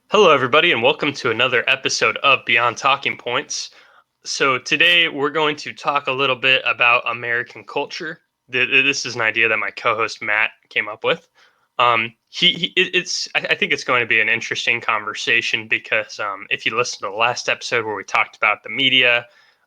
Hello, everybody, and welcome to another episode of Beyond Talking Points. So, today we're going to talk a little bit about American culture. This is an idea that my co host Matt came up with. I think it's going to be an interesting conversation because if you listen to the last episode where we talked about the media,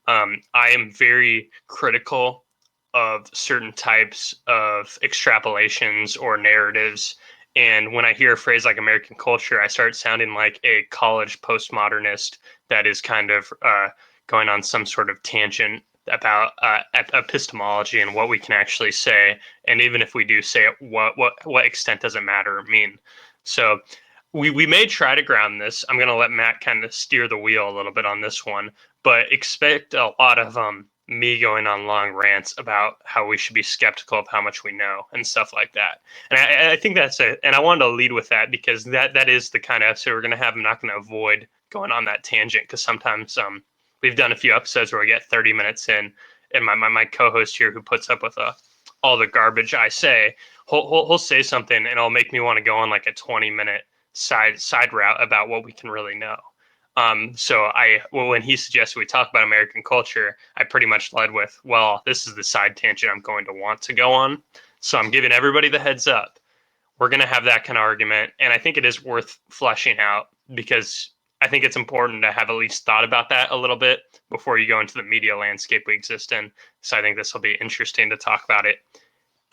I am very critical of certain types of extrapolations or narratives, and when I hear a phrase like American culture, I start sounding like a college postmodernist that is kind of going on some sort of tangent about epistemology and what we can actually say. And even if we do say it, what extent does it matter or mean? So we may try to ground this. I'm going to let Matt kind of steer the wheel a little bit on this one, but expect a lot of me going on long rants about how we should be skeptical of how much we know and stuff like that. And I think and I wanted to lead with that because that is the kind of episode we're going to have. I'm not going to avoid going on that tangent because sometimes we've done a few episodes where we get 30 minutes in, and my co-host here who puts up with all the garbage I say, he'll say something and it'll make me want to go on like a 20-minute side route about what we can really know. When he suggested we talk about American culture, I pretty much led with, well, this is the side tangent I'm going to want to go on. So I'm giving everybody the heads up. We're going to have that kind of argument. And I think it is worth fleshing out because I think it's important to have at least thought about that a little bit before you go into the media landscape we exist in. So I think this will be interesting to talk about it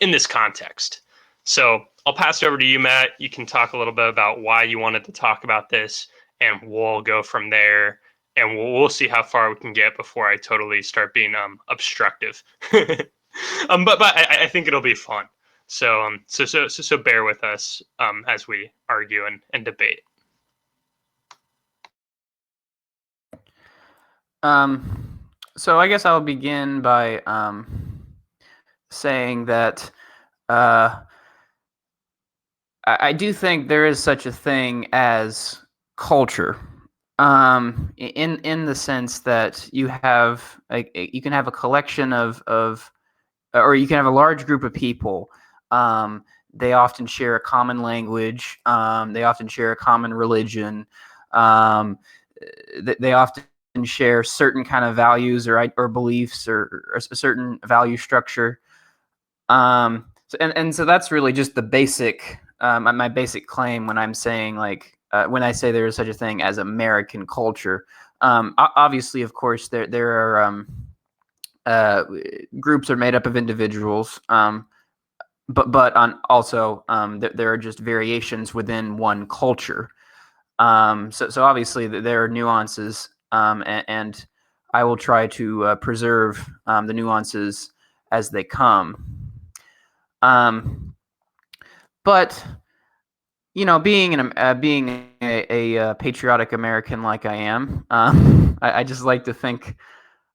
in this context. So I'll pass it over to you, Matt. You can talk a little bit about why you wanted to talk about this, and we'll go from there. And we'll see how far we can get before I totally start being obstructive. But I think it'll be fun. So bear with us as we argue and debate. So I guess I'll begin by saying that I do think there is such a thing as culture, in the sense that you can have a collection of or you can have a large group of people. They often share a common language. They often share a common religion. They often share certain kind of values or beliefs or a certain value structure. So that's really just the basic my basic claim when I'm saying when I say there is such a thing as American culture. Obviously, of course, there are groups are made up of individuals, but also there are just variations within one culture. So obviously there are nuances, and I will try to preserve the nuances as they come. But being a patriotic American like I am, I just like to think.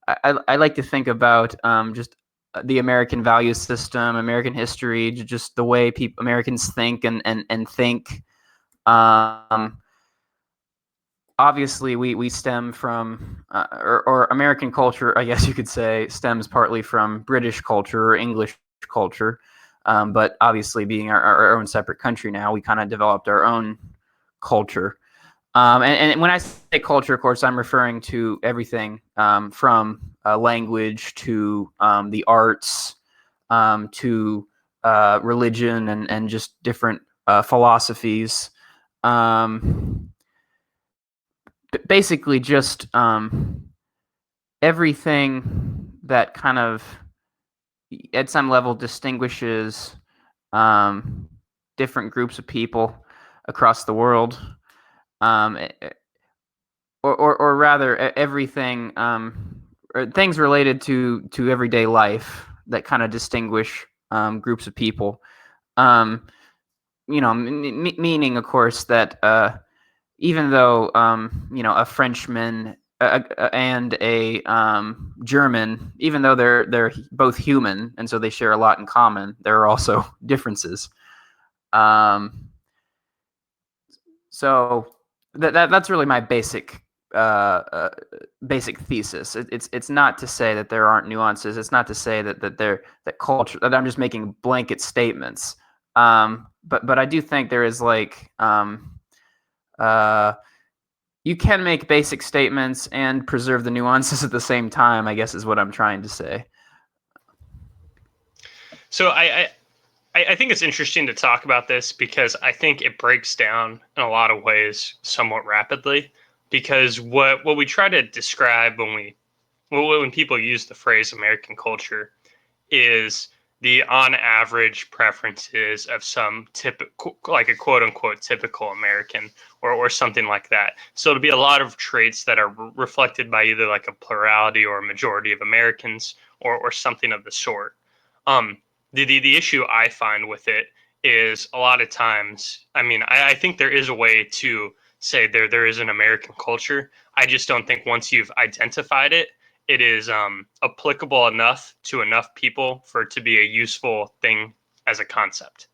I like to think about just the American value system, American history, just the way Americans think and think. Obviously, we stem from, or American culture, I guess you could say, stems partly from British culture or English culture. But obviously, being our own separate country now, we kind of developed our own culture. And when I say culture, of course, I'm referring to everything from language to the arts to religion and just different philosophies. Basically, just everything that kind of at some level distinguishes different groups of people across the world, or rather everything, or things related to everyday life that kind of distinguish groups of people. Meaning, of course, that even though a Frenchman and a German, even though they're both human and so they share a lot in common, there are also differences. So that's really my basic thesis. It's not to say that there aren't nuances. It's not to say that culture, that I'm just making blanket statements. But I do think there is you can make basic statements and preserve the nuances at the same time, I guess is what I'm trying to say. So I think it's interesting to talk about this because I think it breaks down in a lot of ways somewhat rapidly. Because what we try to describe when people use the phrase American culture is the on average preferences of some typical, like a quote unquote typical American or something like that. So it'll be a lot of traits that are reflected by either like a plurality or a majority of Americans or something of the sort. Um, the issue I find with it is a lot of times, I mean, I think there is a way to say there is an American culture. I just don't think once you've identified it, it is applicable enough to enough people for it to be a useful thing as a concept.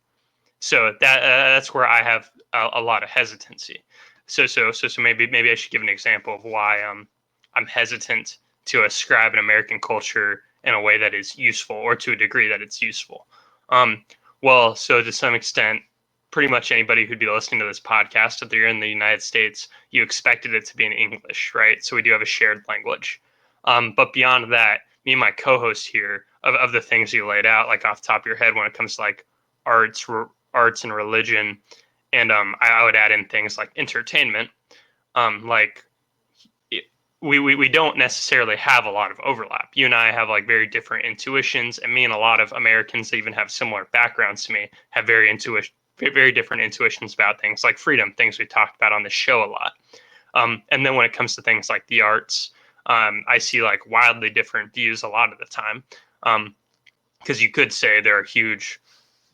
So that's where I have a lot of hesitancy. So maybe I should give an example of why I'm hesitant to ascribe an American culture in a way that is useful or to a degree that it's useful. Well, so to some extent, pretty much anybody who'd be listening to this podcast, if they're in the United States, you expected it to be in English, right? So we do have a shared language. But beyond that, me and my co-host here, of the things you laid out, like off the top of your head, when it comes to like arts and religion, and I would add in things like entertainment, like we don't necessarily have a lot of overlap. You and I have like very different intuitions, and me and a lot of Americans that even have similar backgrounds to me have very different intuitions about things like freedom, things we talked about on the show a lot. And then when it comes to things like the arts, I see like wildly different views a lot of the time. Because you could say there are huge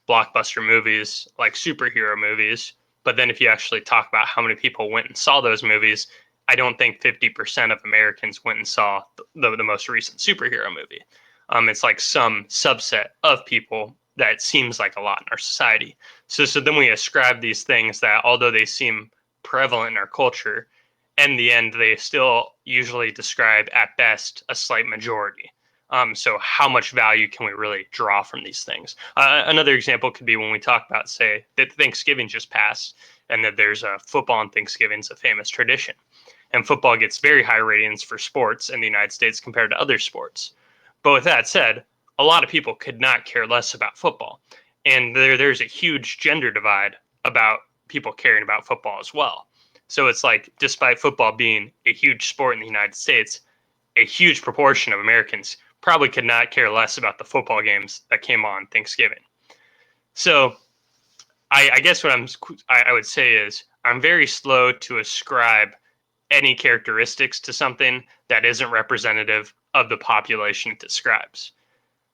blockbuster movies like superhero movies, but then if you actually talk about how many people went and saw those movies, I don't think 50% of Americans went and saw the most recent superhero movie. It's like some subset of people that seems like a lot in our society. So then we ascribe these things that, although they seem prevalent in our culture, in the end, they still usually describe at best a slight majority. So how much value can we really draw from these things? Another example could be when we talk about, say, that Thanksgiving just passed and that there's a football on Thanksgiving is a famous tradition. And football gets very high ratings for sports in the United States compared to other sports. But with that said, a lot of people could not care less about football. And there's a huge gender divide about people caring about football as well. So it's like, despite football being a huge sport in the United States, a huge proportion of Americans probably could not care less about the football games that came on Thanksgiving. So I guess what I would say is I'm very slow to ascribe any characteristics to something that isn't representative of the population it describes.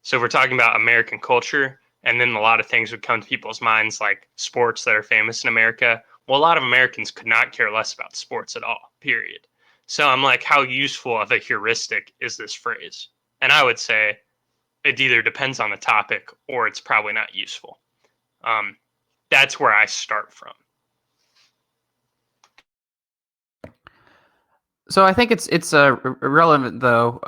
So if we're talking about American culture, and then a lot of things would come to people's minds like sports that are famous in America. Well, a lot of Americans could not care less about sports at all, period. So I'm like, how useful of a heuristic is this phrase? And I would say it either depends on the topic or it's probably not useful. That's where I start from. So I think it's relevant though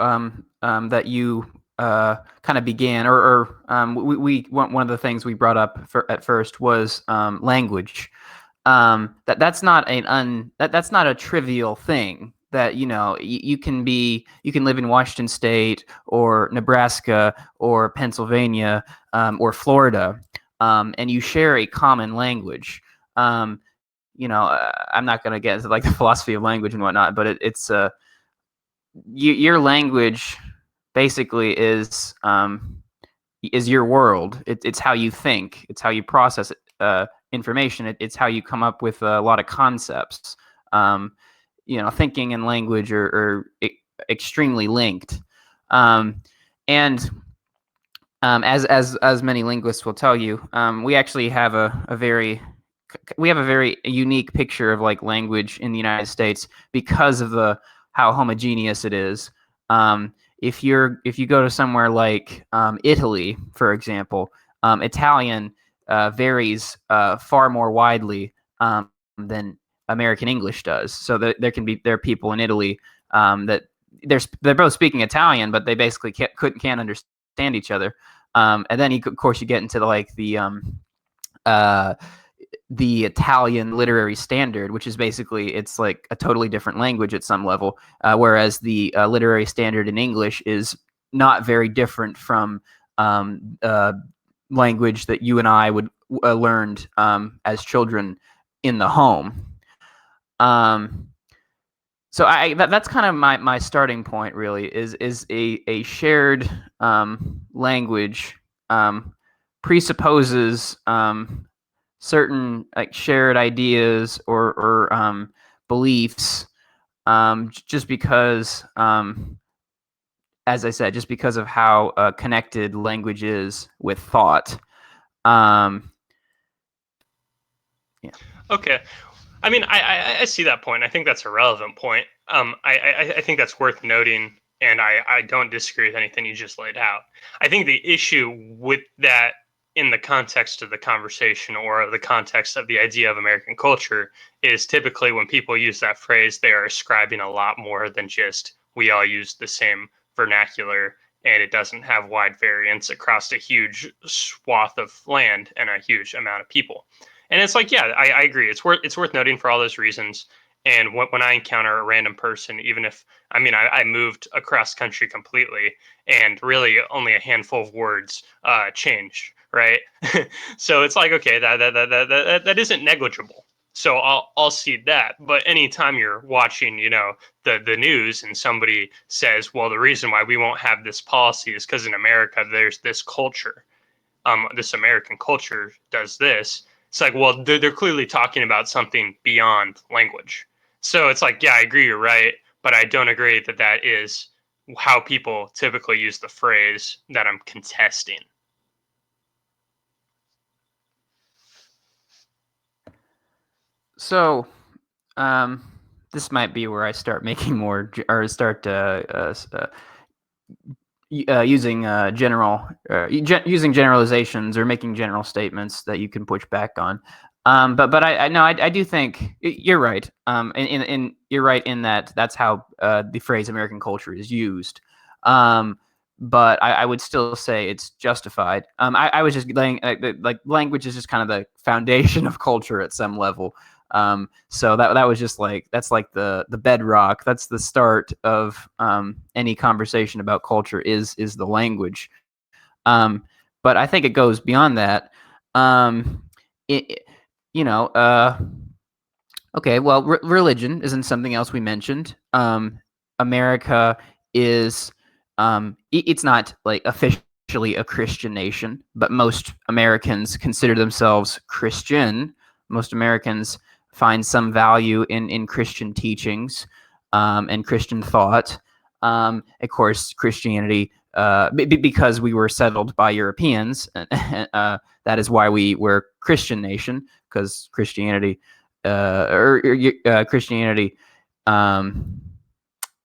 that you kind of began, or we one of the things we brought up at first was language. That's not that's not a trivial thing. That you can live in Washington State or Nebraska or Pennsylvania or Florida, and you share a common language. I'm not going to get into like the philosophy of language and whatnot, but it's your language basically is your world. It's how you think. It's how you process information. It's how you come up with a lot of concepts. Thinking and language are extremely linked. And as many linguists will tell you, we actually have a very unique picture of like language in the United States because of how homogeneous it is. If you go to somewhere like Italy, for example, Italian varies far more widely than American English does. So there are people in Italy that they're both speaking Italian, but they basically can't understand each other. And then of course you get into like the the Italian literary standard, which is basically it's like a totally different language at some level, whereas the literary standard in English is not very different from language that you and I would learned as children in the home. So that's kind of my starting point. Really, is a shared language presupposes certain like shared ideas or beliefs, just because, as I said, just because of how connected language is with thought. Yeah. Okay. I mean, I see that point. I think that's a relevant point. I think that's worth noting, and I don't disagree with anything you just laid out. I think the issue with that in the context of the conversation or the context of the idea of American culture is typically when people use that phrase, they are ascribing a lot more than just we all use the same vernacular and it doesn't have wide variance across a huge swath of land and a huge amount of people. And it's like, yeah, I agree. It's worth noting for all those reasons. And when I encounter a random person, even if I moved across country completely, and really only a handful of words changed, right? So it's like, okay, that isn't negligible. So I'll see that. But anytime you're watching, the news and somebody says, well, the reason why we won't have this policy is because in America there's this culture. This American culture does this. It's like, well, they're clearly talking about something beyond language. So it's like, yeah, I agree, you're right, but I don't agree that that is how people typically use the phrase that I'm contesting. So, this might be where I start making more, or start using using generalizations or making general statements that you can push back on. But I know I do think you're right. You're right in that that's how the phrase American culture is used. But I would still say it's justified. I was just laying like language is just kind of the foundation of culture at some level. So that was just like that's like the bedrock. That's the start of any conversation about culture is the language. But I think it goes beyond that. It, you know, okay, well, religion isn't something else we mentioned. America is, it's not like officially a Christian nation, but most Americans consider themselves Christian. Most Americans find some value in Christian teachings and Christian thought. Of course, Christianity, because we were settled by Europeans, that is why we were a Christian nation, because Christianity Christianity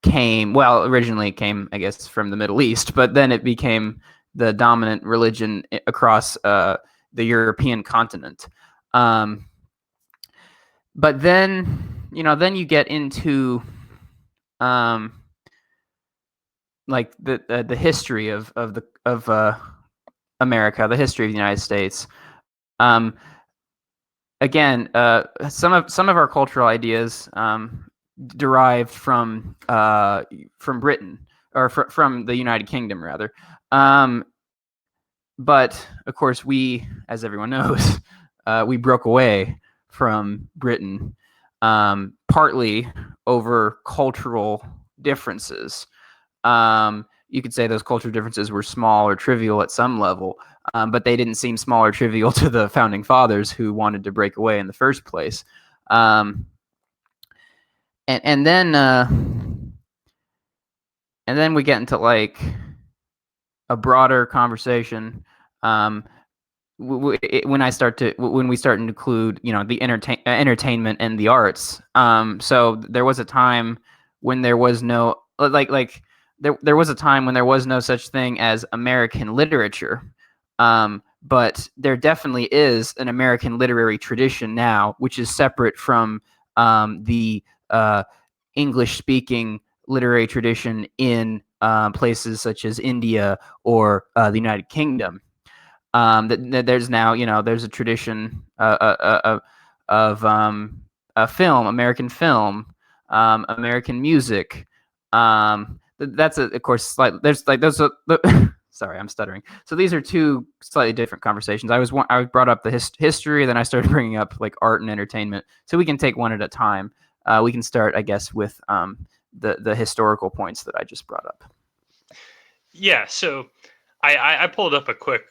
originally came, I guess, from the Middle East, but then it became the dominant religion across the European continent. But then, then you get into like the history of America, the history of the United States. Again, some of our cultural ideas derived from Britain, or from the United Kingdom, rather. But of course, we, as everyone knows, we broke away from Britain, partly over cultural differences. You could say those cultural differences were small or trivial at some level, but they didn't seem small or trivial to the founding fathers who wanted to break away in the first place. And then we get into like a broader conversation. When we start to include, the entertainment and the arts. So there was a time when there was no there was a time when there was no such thing as American literature. But there definitely is an American literary tradition now, which is separate from the English-speaking literary tradition in places such as India or the United Kingdom. There's now, there's a tradition, of film, American film, American music. That's of course slightly. There's like those. Sorry, I'm stuttering. So these are two slightly different conversations. I brought up the history, then I started bringing up like art and entertainment. So we can take one at a time. We can start, I guess, with the historical points that I just brought up. Yeah. So I pulled up a quick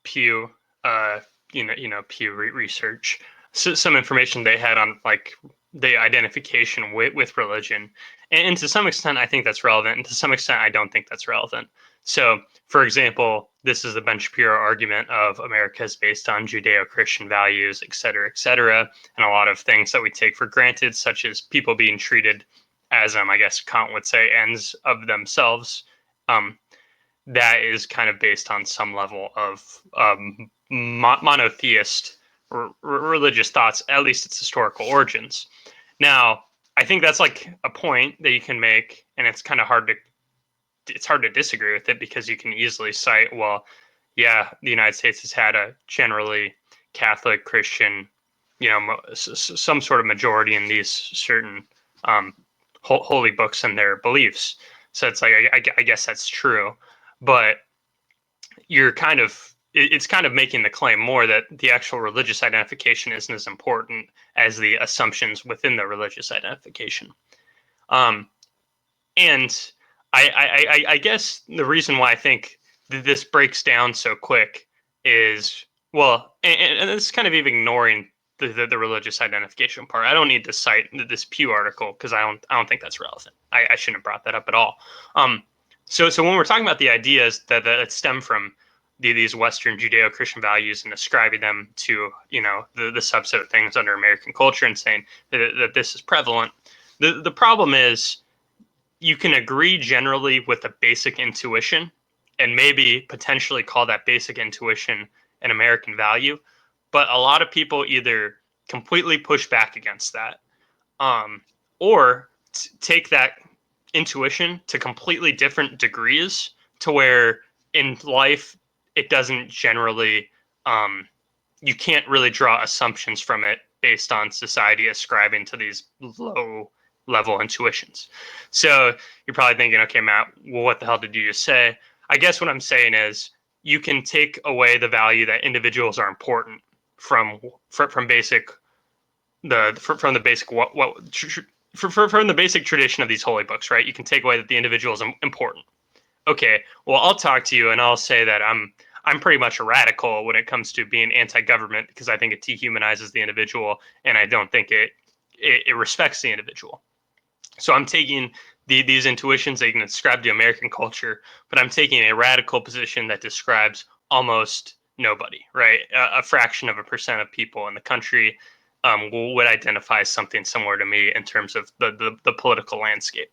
Pew Pew research, so some information they had on like the identification with religion, and to some extent I think that's relevant, and to some extent I don't think that's relevant. So, for example, this is the Ben Shapiro argument of America is based on Judeo-Christian values, et cetera, and a lot of things that we take for granted, such as people being treated as, I guess Kant would say, ends of themselves. Um, that is kind of based on some level of monotheist religious thoughts, at least its historical origins. Now, I think that's like a point that you can make, and it's kind of hard to disagree with it, because you can easily cite, well, yeah, the United States has had a generally Catholic, Christian, some sort of majority in these certain holy books and their beliefs. So it's like I guess that's true, but you're kind of it's kind of making the claim more that the actual religious identification isn't as important as the assumptions within the religious identification. And I guess the reason why I think that this breaks down so quick is, well, and it's kind of even ignoring the religious identification part. I don't need to cite this Pew article because I don't think that's relevant. I shouldn't have brought that up at all. So when we're talking about the ideas that stem from these Western Judeo-Christian values and ascribing them to the subset of things under American culture and saying that this is prevalent, the problem is you can agree generally with a basic intuition and maybe potentially call that basic intuition an American value, but a lot of people either completely push back against that, or take that intuition to completely different degrees, to where in life it doesn't generally, you can't really draw assumptions from it based on society ascribing to these low level intuitions. So you're probably thinking, okay, Matt, well, what the hell did you just say? I guess what I'm saying is you can take away the value that individuals are important from basic from the basic from the basic tradition of these holy books, right? You can take away that the individual is important. Okay, well, I'll talk to you and I'll say that I'm pretty much a radical when it comes to being anti-government, because I think it dehumanizes the individual, and I don't think it respects the individual. So I'm taking these intuitions that you can ascribe to American culture, but I'm taking a radical position that describes almost nobody, right? A fraction of a percent of people in the country would identify something similar to me in terms of the political landscape.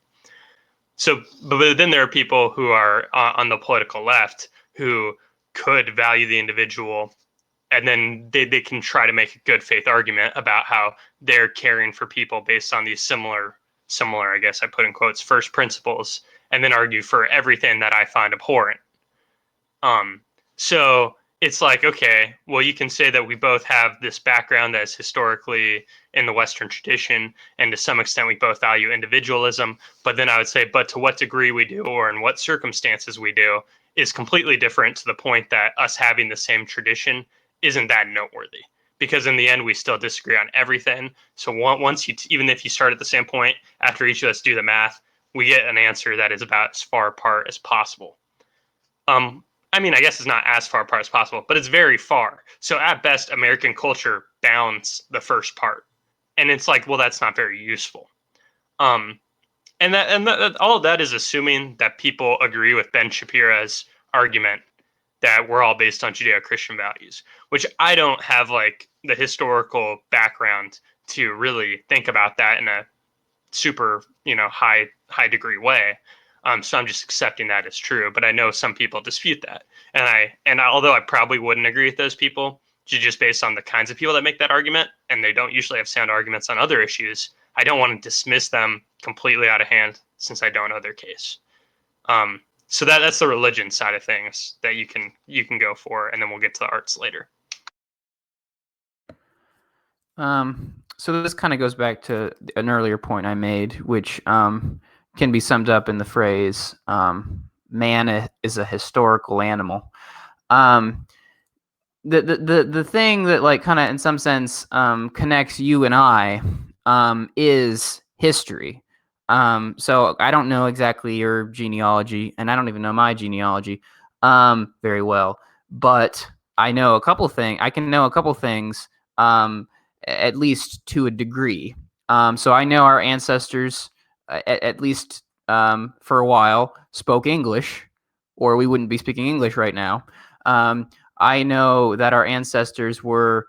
So, but then there are people who are on the political left who could value the individual, and then they can try to make a good faith argument about how they're caring for people based on these similar, I guess I put in quotes, first principles, and then argue for everything that I find abhorrent. So it's like, okay, well, you can say that we both have this background that is historically in the Western tradition, and to some extent we both value individualism. But then I would say, but to what degree we do, or in what circumstances we do, is completely different, to the point that us having the same tradition isn't that noteworthy, because in the end we still disagree on everything. So once even if you start at the same point, after each of us do the math, we get an answer that is about as far apart as possible. I mean, I guess it's not as far apart as possible, but it's very far. So at best, American culture bounds the first part, and it's like, well, that's not very useful. And all of that is assuming that people agree with Ben Shapiro's argument that we're all based on Judeo-Christian values, which I don't have like the historical background to really think about that in a super, high degree way. So I'm just accepting that as true. But I know some people dispute that, and although I probably wouldn't agree with those people, just based on the kinds of people that make that argument, and they don't usually have sound arguments on other issues, I don't want to dismiss them completely out of hand, since I don't know their case. So that's the religion side of things that you can go for, and then we'll get to the arts later. So this kind of goes back to an earlier point I made, which can be summed up in the phrase "man is a historical animal." Um, the thing that like kind of in some sense connects you and I is history. So I don't know exactly your genealogy, and I don't even know my genealogy very well, but I know a couple things. I can know a couple things, at least to a degree. So I know our ancestors, at least for a while, spoke English, or we wouldn't be speaking English right now. Um, I know that our ancestors were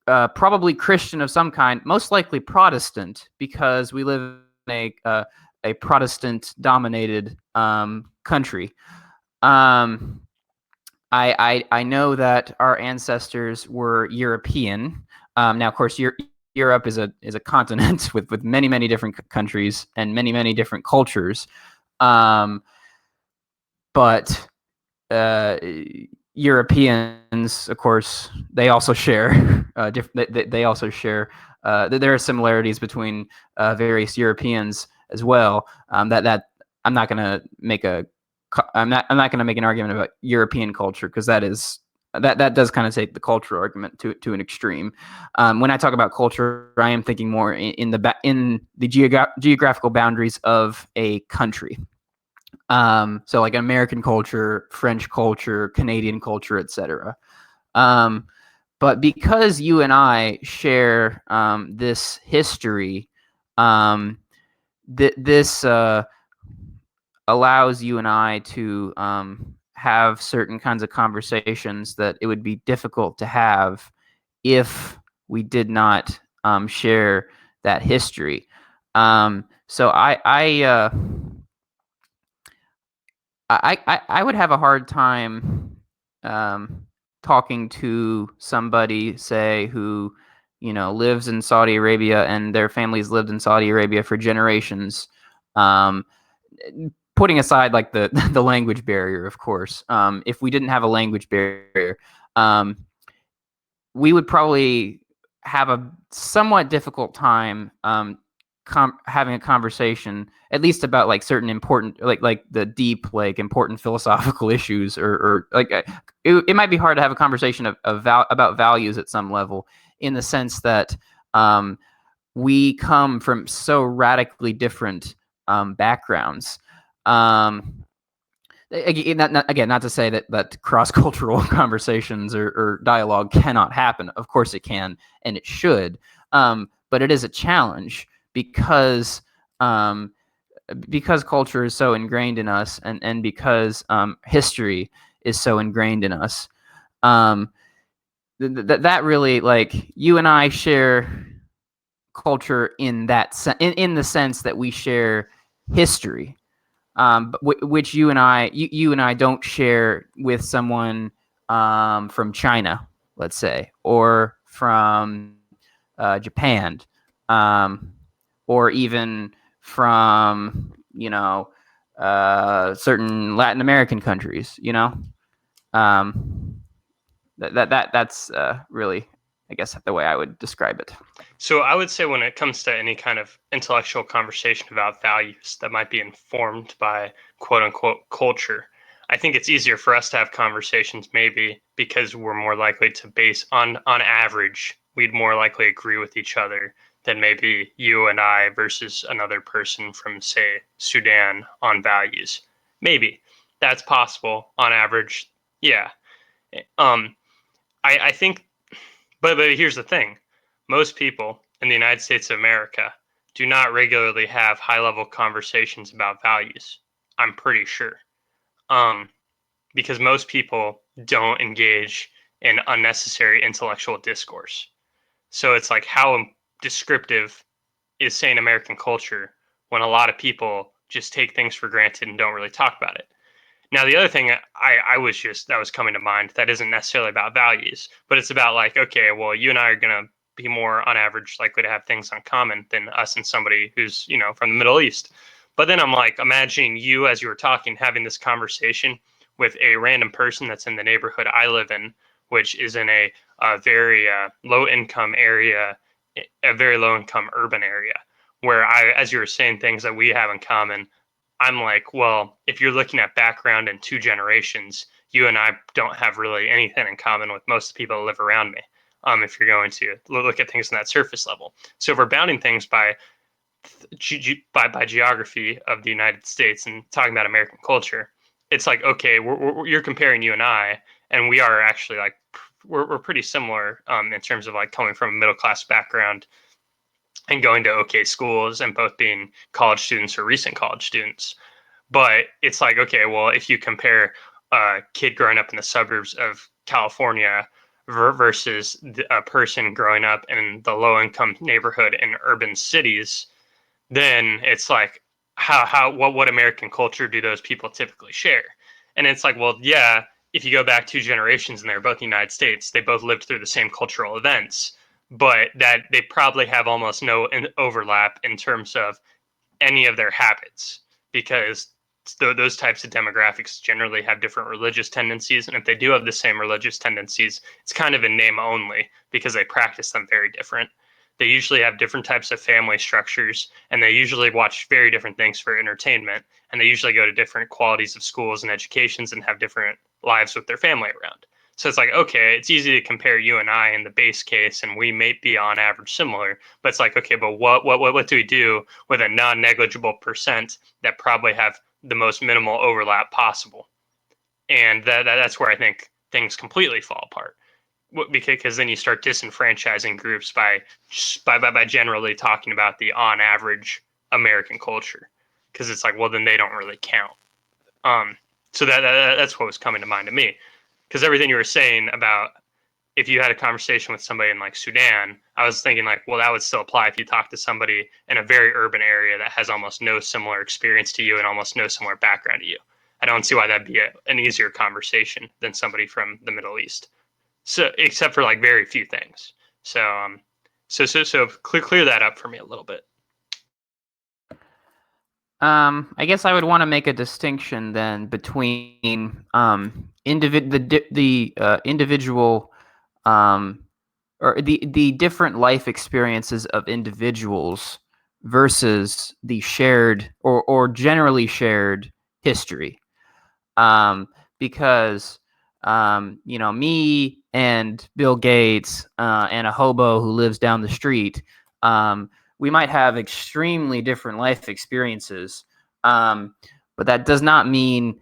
probably Christian of some kind, most likely Protestant, because we live in a Protestant-dominated country. Um, I know that our ancestors were European. Now, of course, Europe is a continent with many different countries and many different cultures. But Europeans, of course, they also share they also share there are similarities between various Europeans as well. That I'm not going to make a I'm not going to make an argument about European culture, because that does kind of take the cultural argument to an extreme. When I talk about culture, I am thinking more in the geographical boundaries of a country. So like American culture, French culture, Canadian culture, etc. But because you and I share this history, this allows you and I to have certain kinds of conversations that it would be difficult to have if we did not share that history. So I would have a hard time talking to somebody, say, who lives in Saudi Arabia and their families lived in Saudi Arabia for generations. Putting aside like the the language barrier, of course. If we didn't have a language barrier, we would probably have a somewhat difficult time having a conversation, at least about like certain important, like the deep, like important philosophical issues, or like it might be hard to have a conversation about values at some level, in the sense that we come from so radically different backgrounds. Again, not to say that cross-cultural conversations or dialogue cannot happen. Of course it can, and it should. But it is a challenge because culture is so ingrained in us, and because history is so ingrained in us. That really, like, you and I share culture in that in the sense that we share history. Which you and I don't share with someone from China, let's say, or from Japan, or even from certain Latin American countries. That's really, I guess, the way I would describe it. So I would say when it comes to any kind of intellectual conversation about values that might be informed by quote unquote culture, I think it's easier for us to have conversations maybe because we're more likely to base on average, we'd more likely agree with each other than maybe you and I versus another person from, say, Sudan on values. Maybe that's possible on average. Yeah. I think, but here's the thing. Most people in the United States of America do not regularly have high-level conversations about values. I'm pretty sure. Because most people don't engage in unnecessary intellectual discourse. So it's like, how descriptive is saying American culture when a lot of people just take things for granted and don't really talk about it? Now, the other thing that was coming to mind that isn't necessarily about values, but it's about like, okay, well, you and I are going to be more on average likely to have things in common than us and somebody who's, from the Middle East. But then I'm like, imagining you, as you were talking, having this conversation with a random person that's in the neighborhood I live in, which is in a a very low income area, a very low income urban area, where as you were saying, things that we have in common. I'm like, well, if you're looking at background in 2 generations, you and I don't have really anything in common with most of the people that live around me. If you're going to look at things on that surface level, so if we're bounding things by geography of the United States and talking about American culture, it's like, okay, you're comparing you and we are actually like we're pretty similar in terms of like coming from a middle class background and going to okay schools and both being college students or recent college students. But it's like, okay, well, if you compare a kid growing up in the suburbs of California versus a person growing up in the low income neighborhood in urban cities, then it's like, what American culture do those people typically share? And it's like, well, yeah, if you go back 2 generations and they're both in the United States, they both lived through the same cultural events, but that they probably have almost no overlap in terms of any of their habits, because those types of demographics generally have different religious tendencies. And if they do have the same religious tendencies, it's kind of in name only because they practice them very different. They usually have different types of family structures, and they usually watch very different things for entertainment. And they usually go to different qualities of schools and educations and have different lives with their family around. So it's like, okay, it's easy to compare you and I in the base case, and we may be on average similar. But it's like, okay, but what do we do with a non-negligible percent that probably have the most minimal overlap possible? And that's where I think things completely fall apart, because then you start disenfranchising groups by generally talking about the on average American culture, because it's like, well, then they don't really count. So that's what was coming to mind to me, because everything you were saying about if you had a conversation with somebody in like Sudan, I was thinking like, well, that would still apply if you talk to somebody in a very urban area that has almost no similar experience to you and almost no similar background to you. I don't see why that'd be an easier conversation than somebody from the Middle East. So, except for like very few things. So, so clear that up for me a little bit. I guess I would want to make a distinction then between individual or the different life experiences of individuals versus the shared or generally shared history. Because me and Bill Gates and a hobo who lives down the street, we might have extremely different life experiences, but that does not mean,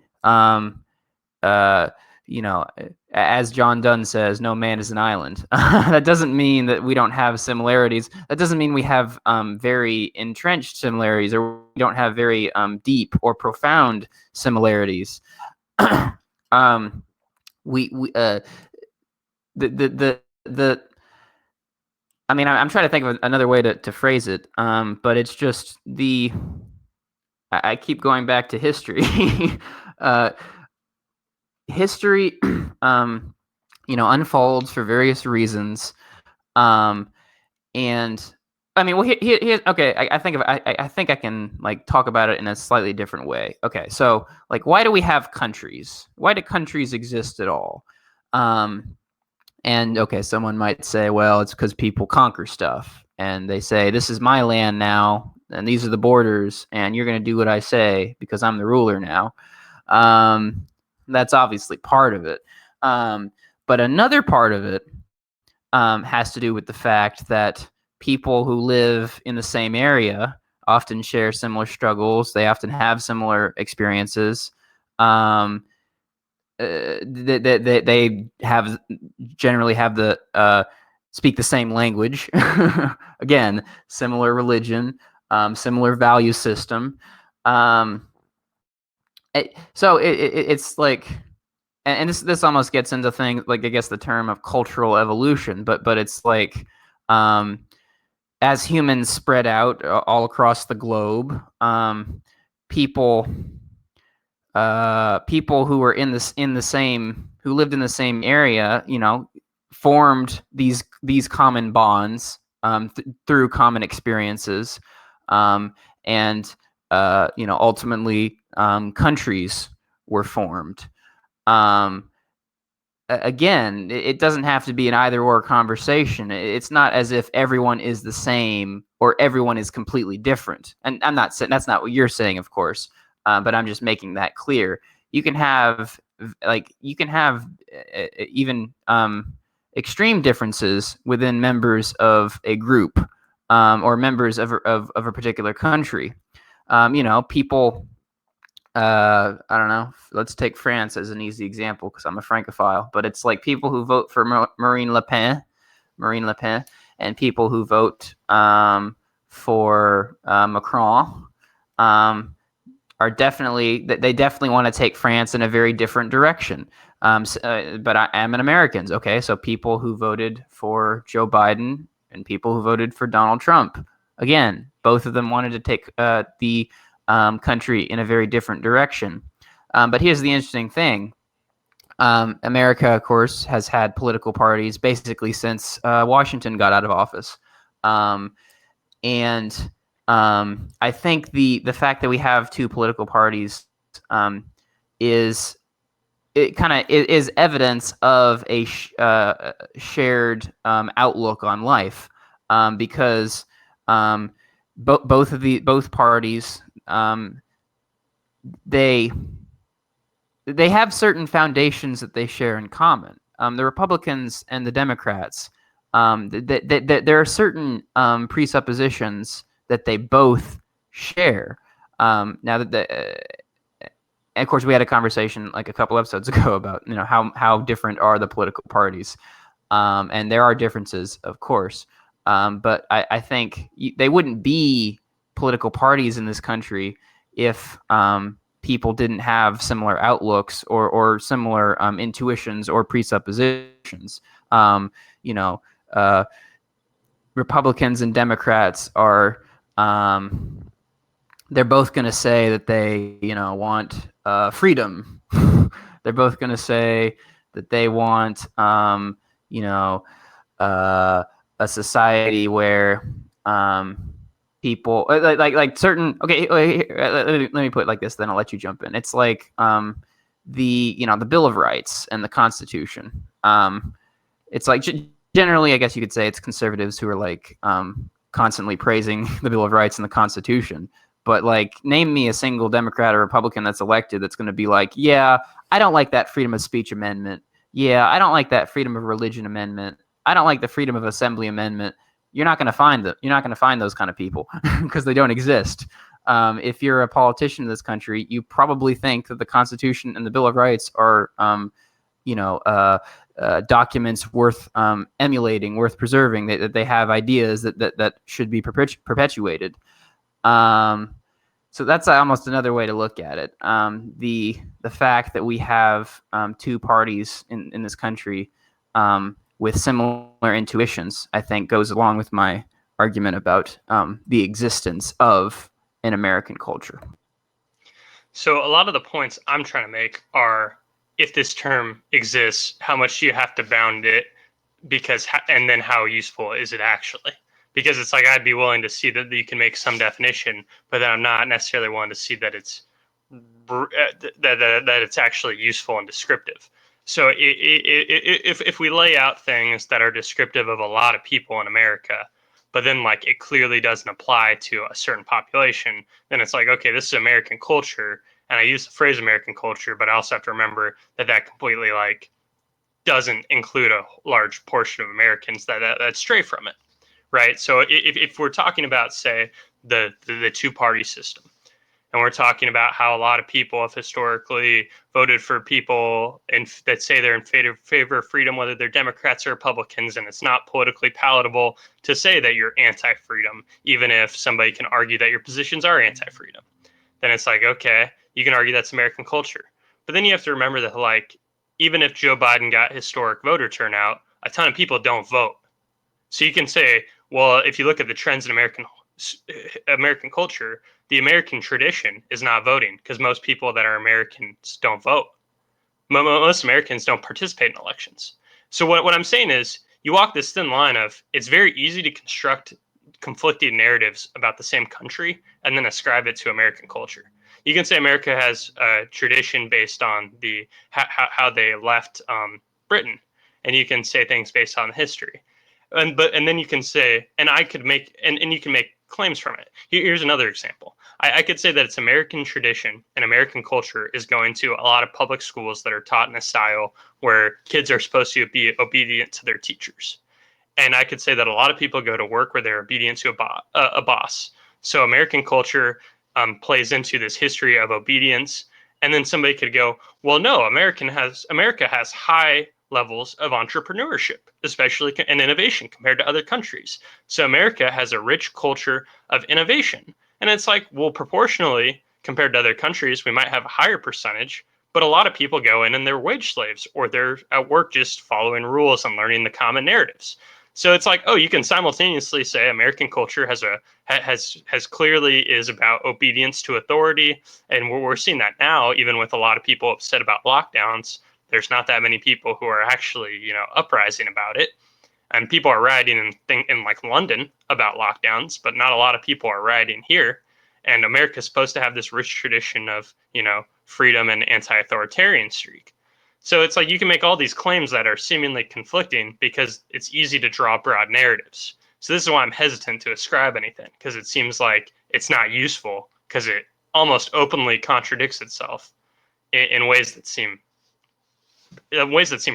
as John Donne says, no man is an island. That doesn't mean that we don't have similarities. That doesn't mean we have very entrenched similarities, or we don't have very deep or profound similarities. I mean, I'm trying to think of another way to phrase it, but it's just I keep going back to history. History, unfolds for various reasons, and I mean, well, here okay. I think I can like talk about it in a slightly different way. Okay, so like, why do we have countries? Why do countries exist at all? And okay, someone might say, well, it's because people conquer stuff, and they say, this is my land now, and these are the borders, and you're going to do what I say because I'm the ruler now. That's obviously part of it. But another part of it has to do with the fact that people who live in the same area often share similar struggles. They often have similar experiences. They generally have the speak the same language. Again, similar religion, similar value system. It's like, and this almost gets into things like, I guess, the term of cultural evolution, but it's like, as humans spread out all across the globe, people who were who lived in the same area, formed these common bonds through common experiences, and ultimately countries were formed. again, it doesn't have to be an either or conversation. It's not as if everyone is the same or everyone is completely different. And I'm not saying that's not what you're saying, of course, but I'm just making that clear. You can have even extreme differences within members of a group or members of a particular country. People. I don't know. Let's take France as an easy example because I'm a Francophile. But it's like people who vote for Marine Le Pen, and people who vote for Macron are definitely want to take France in a very different direction. But I am an American. Okay, so people who voted for Joe Biden and people who voted for Donald Trump, again, both of them wanted to take the country in a very different direction. But here's the interesting thing. America, of course, has had political parties basically since Washington got out of office. And I think the fact that we have two political parties is evidence of a shared outlook on life, because both parties they have certain foundations that they share in common. The Republicans and the Democrats, there are certain presuppositions that they both share. Now that and of course, we had a conversation like a couple episodes ago about how different are the political parties, and there are differences, of course. But I think they wouldn't be political parties in this country if people didn't have similar outlooks or similar intuitions or presuppositions. Republicans and Democrats are they're both going to say that they want freedom. They're both going to say that they want a society where people like certain. Okay, let me put it like this. Then I'll let you jump in. It's like the Bill of Rights and the Constitution. It's like generally, I guess you could say it's conservatives who are like constantly praising the Bill of Rights and the Constitution. But like, name me a single Democrat or Republican that's elected that's going to be like, yeah, I don't like that freedom of speech amendment. Yeah, I don't like that freedom of religion amendment. I don't like the freedom of assembly amendment. You're not going to find them. You're not going to find those kind of people because they don't exist. If you're a politician in this country, you probably think that the Constitution and the Bill of Rights are, documents worth emulating, worth preserving. That they have ideas that should be perpetuated. So that's almost another way to look at it. The fact that we have two parties in this country with similar intuitions, I think, goes along with my argument about the existence of an American culture. So a lot of the points I'm trying to make are, if this term exists, how much do you have to bound it, and then how useful is it actually? Because it's like, I'd be willing to see that you can make some definition, but then I'm not necessarily willing to see that it's that it's actually useful and descriptive. So if we lay out things that are descriptive of a lot of people in America, but then like it clearly doesn't apply to a certain population, then it's like, okay, this is American culture, and I use the phrase American culture, but I also have to remember that completely like doesn't include a large portion of Americans that stray from it. Right. So if we're talking about, say, the two-party system, and we're talking about how a lot of people have historically voted for people that say they're in favor of freedom, whether they're Democrats or Republicans, and it's not politically palatable to say that you're anti-freedom, even if somebody can argue that your positions are anti-freedom, then it's like, okay, you can argue that's American culture. But then you have to remember that, like, even if Joe Biden got historic voter turnout, a ton of people don't vote. So you can say, well, if you look at the trends in American culture, the American tradition is not voting, because most people that are Americans don't vote. Most Americans don't participate in elections. So what I'm saying is, you walk this thin line of, it's very easy to construct conflicting narratives about the same country and then ascribe it to American culture. You can say America has a tradition based on how they left Britain, and you can say things based on history. And then you can say, and I could make, and you can make claims from it. Here's another example. I could say that it's American tradition and American culture is going to a lot of public schools that are taught in a style where kids are supposed to be obedient to their teachers. And I could say that a lot of people go to work where they're obedient to a boss. So American culture plays into this history of obedience. And then somebody could go, well, no, America has high levels of entrepreneurship, especially in innovation compared to other countries. So America has a rich culture of innovation. And it's like, well, proportionally compared to other countries, we might have a higher percentage, but a lot of people go in and they're wage slaves or they're at work just following rules and learning the common narratives. So it's like, oh, you can simultaneously say American culture has clearly is about obedience to authority, and we're seeing that now, even with a lot of people upset about lockdowns. There's not that many people who are actually, uprising about it, and people are rioting in like London about lockdowns, but not a lot of people are rioting here. And America's supposed to have this rich tradition of, freedom and anti-authoritarian streak. So it's like you can make all these claims that are seemingly conflicting because it's easy to draw broad narratives. So this is why I'm hesitant to ascribe anything, because it seems like it's not useful because it almost openly contradicts itself in ways that seem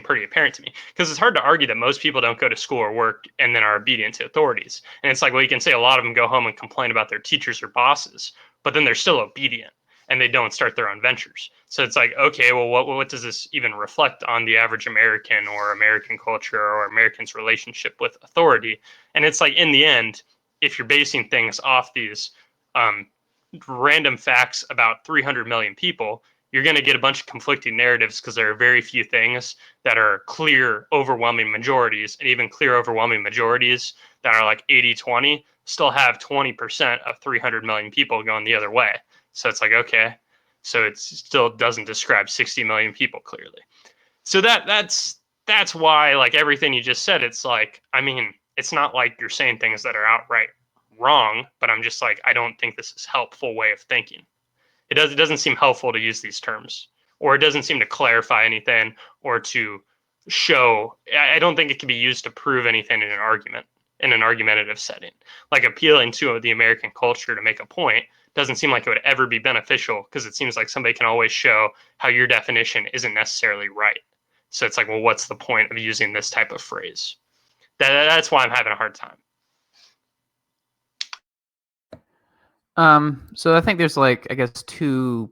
pretty apparent to me. Because it's hard to argue that most people don't go to school or work and then are obedient to authorities. And it's like, well, you can say a lot of them go home and complain about their teachers or bosses, but then they're still obedient and they don't start their own ventures. So it's like, okay, well, what does this even reflect on the average American or American culture or Americans' relationship with authority? And it's like, in the end, if you're basing things off these random facts about 300 million people, you're going to get a bunch of conflicting narratives because there are very few things that are clear, overwhelming majorities, and even clear, overwhelming majorities that are like 80-20 still have 20% of 300 million people going the other way. So it's like, okay, so it still doesn't describe 60 million people clearly. So that's why, like everything you just said, it's like, I mean, it's not like you're saying things that are outright wrong, but I'm just like, I don't think this is a helpful way of thinking. It doesn't seem helpful to use these terms, or it doesn't seem to clarify anything or to show. I don't think it can be used to prove anything in an argumentative setting. Like appealing to the American culture to make a point doesn't seem like it would ever be beneficial, because it seems like somebody can always show how your definition isn't necessarily right. So it's like, well, what's the point of using this type of phrase? That's why I'm having a hard time. So I think there's like, I guess, two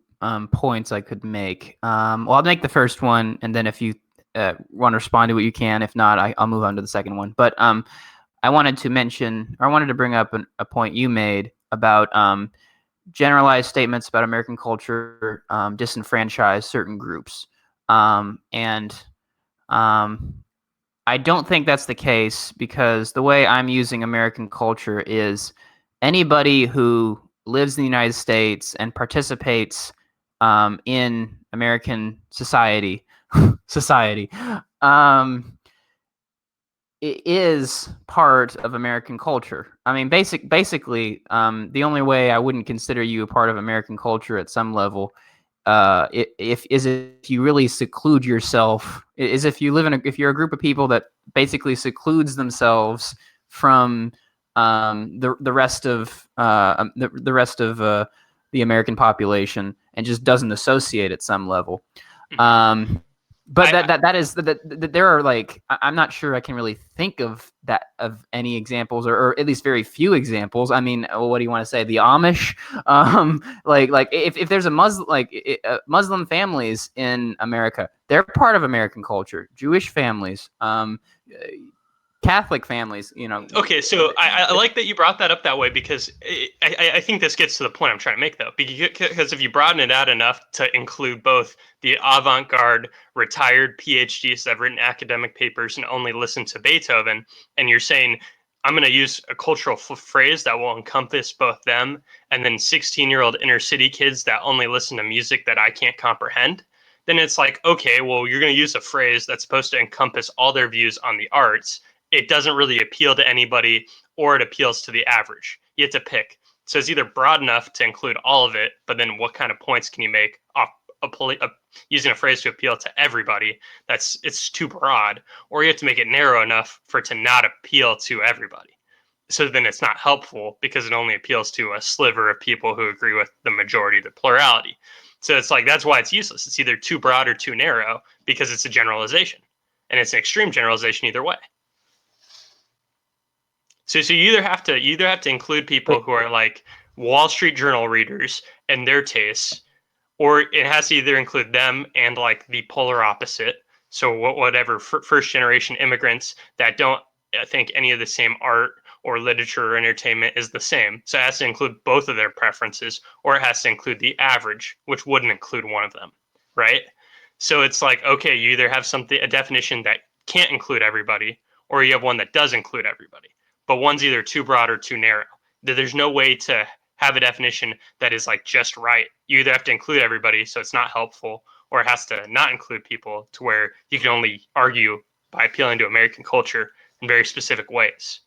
points I could make. Well, I'll make the first one, and then if you want to respond to what you can. If not, I'll move on to the second one. But I wanted to bring up a point you made about generalized statements about American culture disenfranchise certain groups. And I don't think that's the case, because the way I'm using American culture is anybody who lives in the United States and participates in American society, it is part of American culture. I mean, basically, the only way I wouldn't consider you a part of American culture at some level, if you really seclude yourself, is if you if you're a group of people that basically secludes themselves from the rest of the American population and just doesn't associate at some level. But there are, like, I'm not sure I can really think of any examples, or at least very few examples. I mean, what do you want to say? The Amish, like if there's a Muslim families in America, they're part of American culture. Jewish families, Catholic families, Okay, so I like that you brought that up that way, because I think this gets to the point I'm trying to make, though. Because if you broaden it out enough to include both the avant-garde retired PhDs that have written academic papers and only listen to Beethoven, and you're saying, I'm going to use a cultural phrase that will encompass both them and then 16-year-old inner city kids that only listen to music that I can't comprehend, then it's like, okay, well, you're going to use a phrase that's supposed to encompass all their views on the arts. It doesn't really appeal to anybody, or it appeals to the average. You have to pick. So it's either broad enough to include all of it, but then what kind of points can you make using a phrase to appeal to everybody, it's too broad, or you have to make it narrow enough for it to not appeal to everybody. So then it's not helpful because it only appeals to a sliver of people who agree with the majority, the plurality. So it's like, that's why it's useless. It's either too broad or too narrow because it's a generalization, and it's an extreme generalization either way. So you either have to include people who are like Wall Street Journal readers and their tastes, or it has to either include them and like the polar opposite. So whatever first generation immigrants that don't think any of the same art or literature or entertainment is the same. So it has to include both of their preferences, or it has to include the average, which wouldn't include one of them, right? So it's like, okay, you either have a definition that can't include everybody, or you have one that does include everybody. But one's either too broad or too narrow. There's no way to have a definition that is like just right. You either have to include everybody, so it's not helpful, or it has to not include people to where you can only argue by appealing to American culture in very specific ways.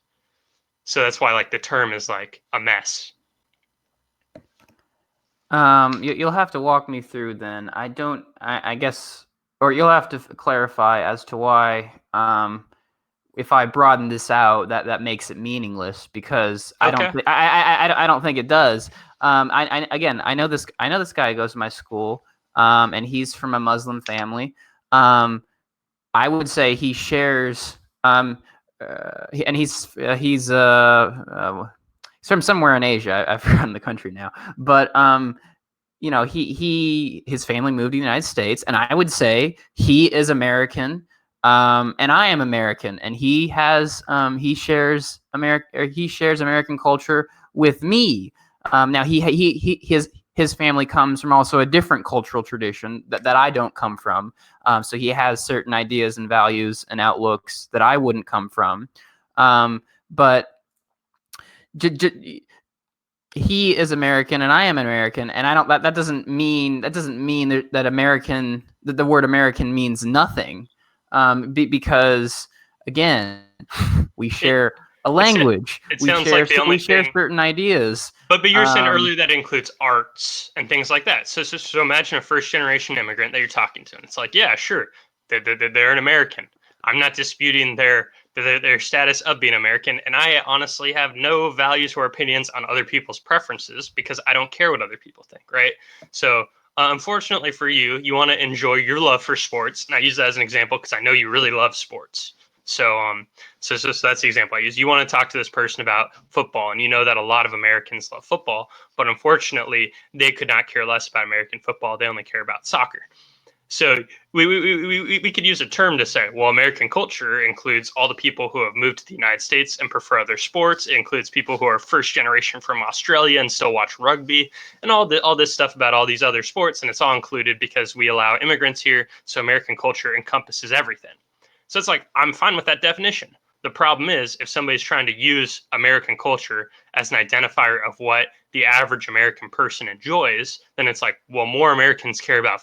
So that's why like the term is like a mess. You'll have to walk me through then. I guess, or you'll have to clarify as to why, if I broaden this out, that makes it meaningless, because I don't think it does. I know this guy goes to my school, and he's from a Muslim family. I would say he shares, and he's from somewhere in Asia. I've forgotten the country now, but his family moved to the United States, and I would say he is American, and I am American, and he shares American culture with me. Now his family comes from also a different cultural tradition that I don't come from. So he has certain ideas and values and outlooks that I wouldn't come from. But he is American and I am American, and I don't. That doesn't mean that American, that the word American means nothing, because again, we share a language. We share certain ideas. But you were saying earlier that includes arts and things like that. So imagine a first generation immigrant that you're talking to, and it's like, yeah, sure, they're an American. I'm not disputing their status of being American, and I honestly have no values or opinions on other people's preferences because I don't care what other people think, right? So unfortunately for you, you want to enjoy your love for sports, and I use that as an example because I know you really love sports. So that's the example I use. You want to talk to this person about football, and you know that a lot of Americans love football, but unfortunately, they could not care less about American football. They only care about soccer. So we could use a term to say, well, American culture includes all the people who have moved to the United States and prefer other sports. It includes people who are first generation from Australia and still watch rugby, and all this stuff about all these other sports, and it's all included because we allow immigrants here. So American culture encompasses everything. So it's like, I'm fine with that definition. The problem is, if somebody's trying to use American culture as an identifier of what the average American person enjoys, then it's like, well, more Americans care about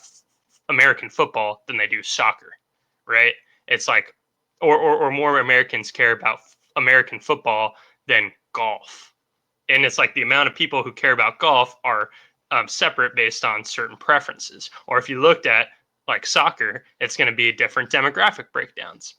American football than they do soccer, right? It's like, or more Americans care about American football than golf. And it's like the amount of people who care about golf are separate based on certain preferences. Or if you looked at like soccer, it's going to be different demographic breakdowns.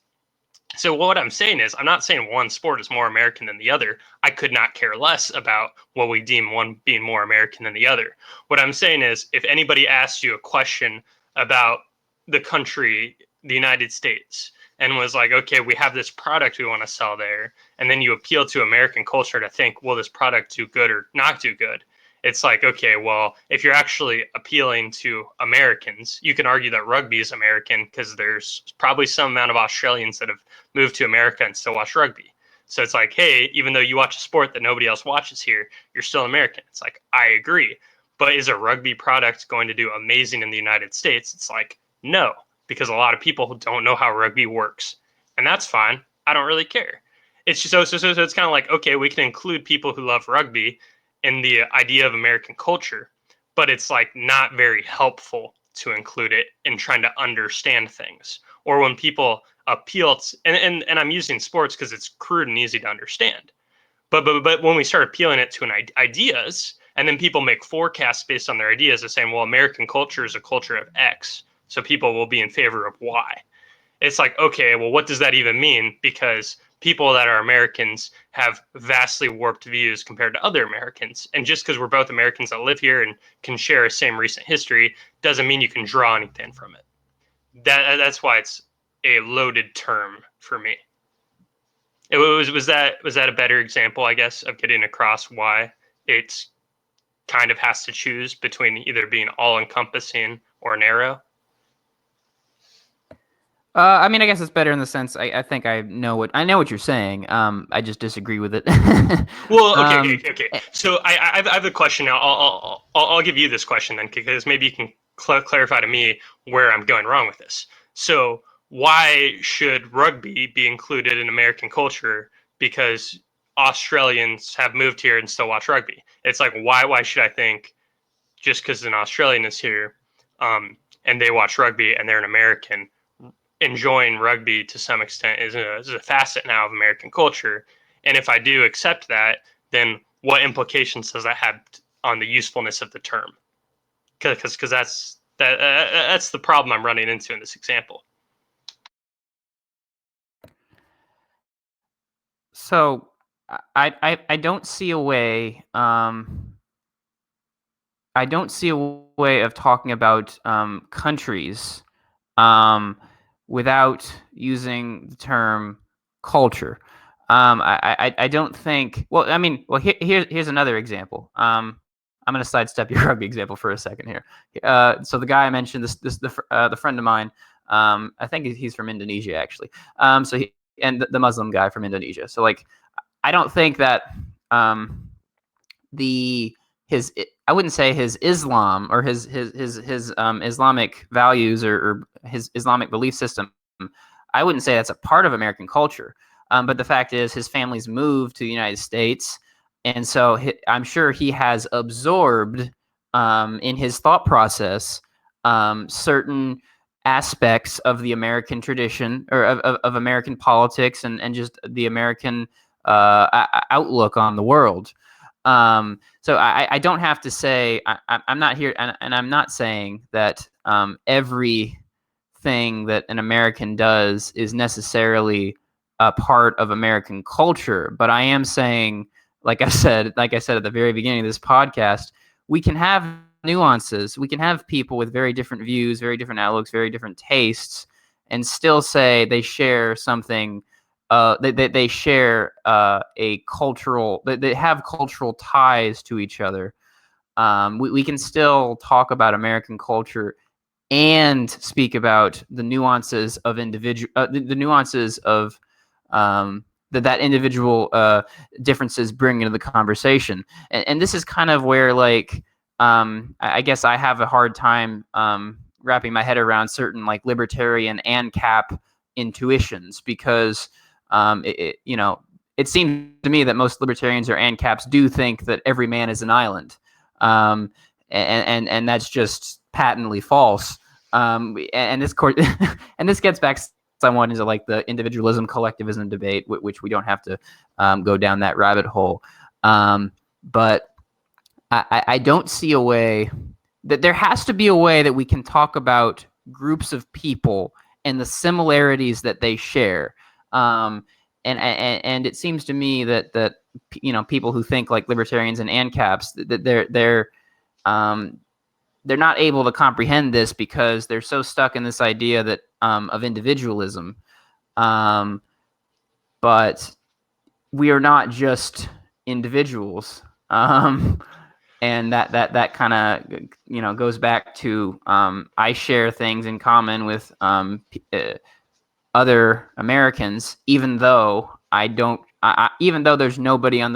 So what I'm saying is, I'm not saying one sport is more American than the other. I could not care less about what we deem one being more American than the other. What I'm saying is, if anybody asks you a question about the country, the United States, and was like, okay, we have this product we want to sell there, and then you appeal to American culture to think, will this product do good or not do good? It's like, okay, well, if you're actually appealing to Americans, you can argue that rugby is American because there's probably some amount of Australians that have moved to America and still watch rugby. So it's like, hey, even though you watch a sport that nobody else watches here, you're still American. It's like, I agree. But is a rugby product going to do amazing in the United States? It's like, no, because a lot of people don't know how rugby works. And that's fine. I don't really care. It's just, so it's kind of like, okay, we can include people who love rugby in the idea of American culture, but it's like not very helpful to include it in trying to understand things. Or when people appeal to, and I'm using sports because it's crude and easy to understand. But when we start appealing it to ideas, And then people make forecasts based on their ideas of saying, well, American culture is a culture of X, so people will be in favor of Y. It's like, okay, well, what does that even mean? Because people that are Americans have vastly warped views compared to other Americans. And just because we're both Americans that live here and can share a same recent history doesn't mean you can draw anything from it. That's why it's a loaded term for me. Was that a better example, I guess, of getting across why it's kind of has to choose between either being all encompassing or narrow? I mean, I guess it's better in the sense I think I know what you're saying. I just disagree with it. Well, okay. So I have a question now. I'll give you this question then, because maybe you can clarify to me where I'm going wrong with this. So why should rugby be included in American culture? Because Australians have moved here and still watch rugby. It's like, why should I think just because an Australian is here and they watch rugby and they're an American, enjoying rugby to some extent is a facet now of American culture? And if I do accept that, then what implications does that have on the usefulness of the term? Because that's the problem I'm running into in this example. So I don't see a way. I don't see a way of talking about countries without using the term culture. I don't think. Well, I mean, here's another example. I'm going to sidestep your rugby example for a second here. So the guy I mentioned, the friend of mine, I think he's from Indonesia actually. And the Muslim guy from Indonesia. So like, I don't think that I wouldn't say his Islam or his Islamic values or his Islamic belief system. I wouldn't say that's a part of American culture. But the fact is, his family's moved to the United States, and so I'm sure he has absorbed in his thought process certain aspects of the American tradition or of American politics and just the American outlook on the world. So I don't have to say I'm not here, and I'm not saying that everything that an American does is necessarily a part of American culture. But I am saying, like I said at the very beginning of this podcast, we can have nuances. We can have people with very different views, very different outlooks, very different tastes, and still say they share something. They share a cultural. They have cultural ties to each other. We can still talk about American culture and speak about the nuances of the nuances of that individual differences bring into the conversation. And this is kind of where, like, I guess I have a hard time wrapping my head around certain like libertarian ANCAP intuitions, because it seems to me that most libertarians or ANCAPs do think that every man is an island, and that's just patently false. And this and this gets back somewhat into like the individualism collectivism debate, which we don't have to go down that rabbit hole. But I don't see a way that there has to be a way that we can talk about groups of people and the similarities that they share. And it seems to me that people who think like libertarians and ANCAPs, that they're not able to comprehend this because they're so stuck in this idea that of individualism. But we are not just individuals. And that kind of goes back to I share things in common with other Americans, even though I don't. Even though there's nobody in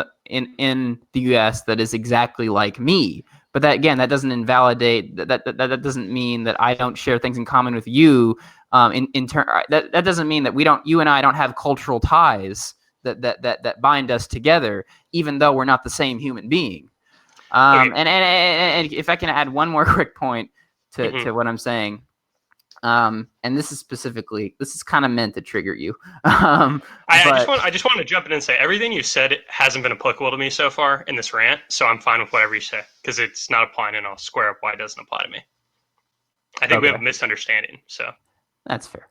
the U.S. that is exactly like me. But that doesn't invalidate that doesn't mean that I don't share things in common with you. That doesn't mean that you and I don't have cultural ties that bind us together, even though we're not the same human being. Okay. And if I can add one more quick point to what I'm saying, And this is kind of meant to trigger you. I just want to jump in and say everything you said hasn't been applicable to me so far in this rant, so I'm fine with whatever you say because it's not applying, and I'll square up why it doesn't apply to me. I think we have a misunderstanding, so that's fair.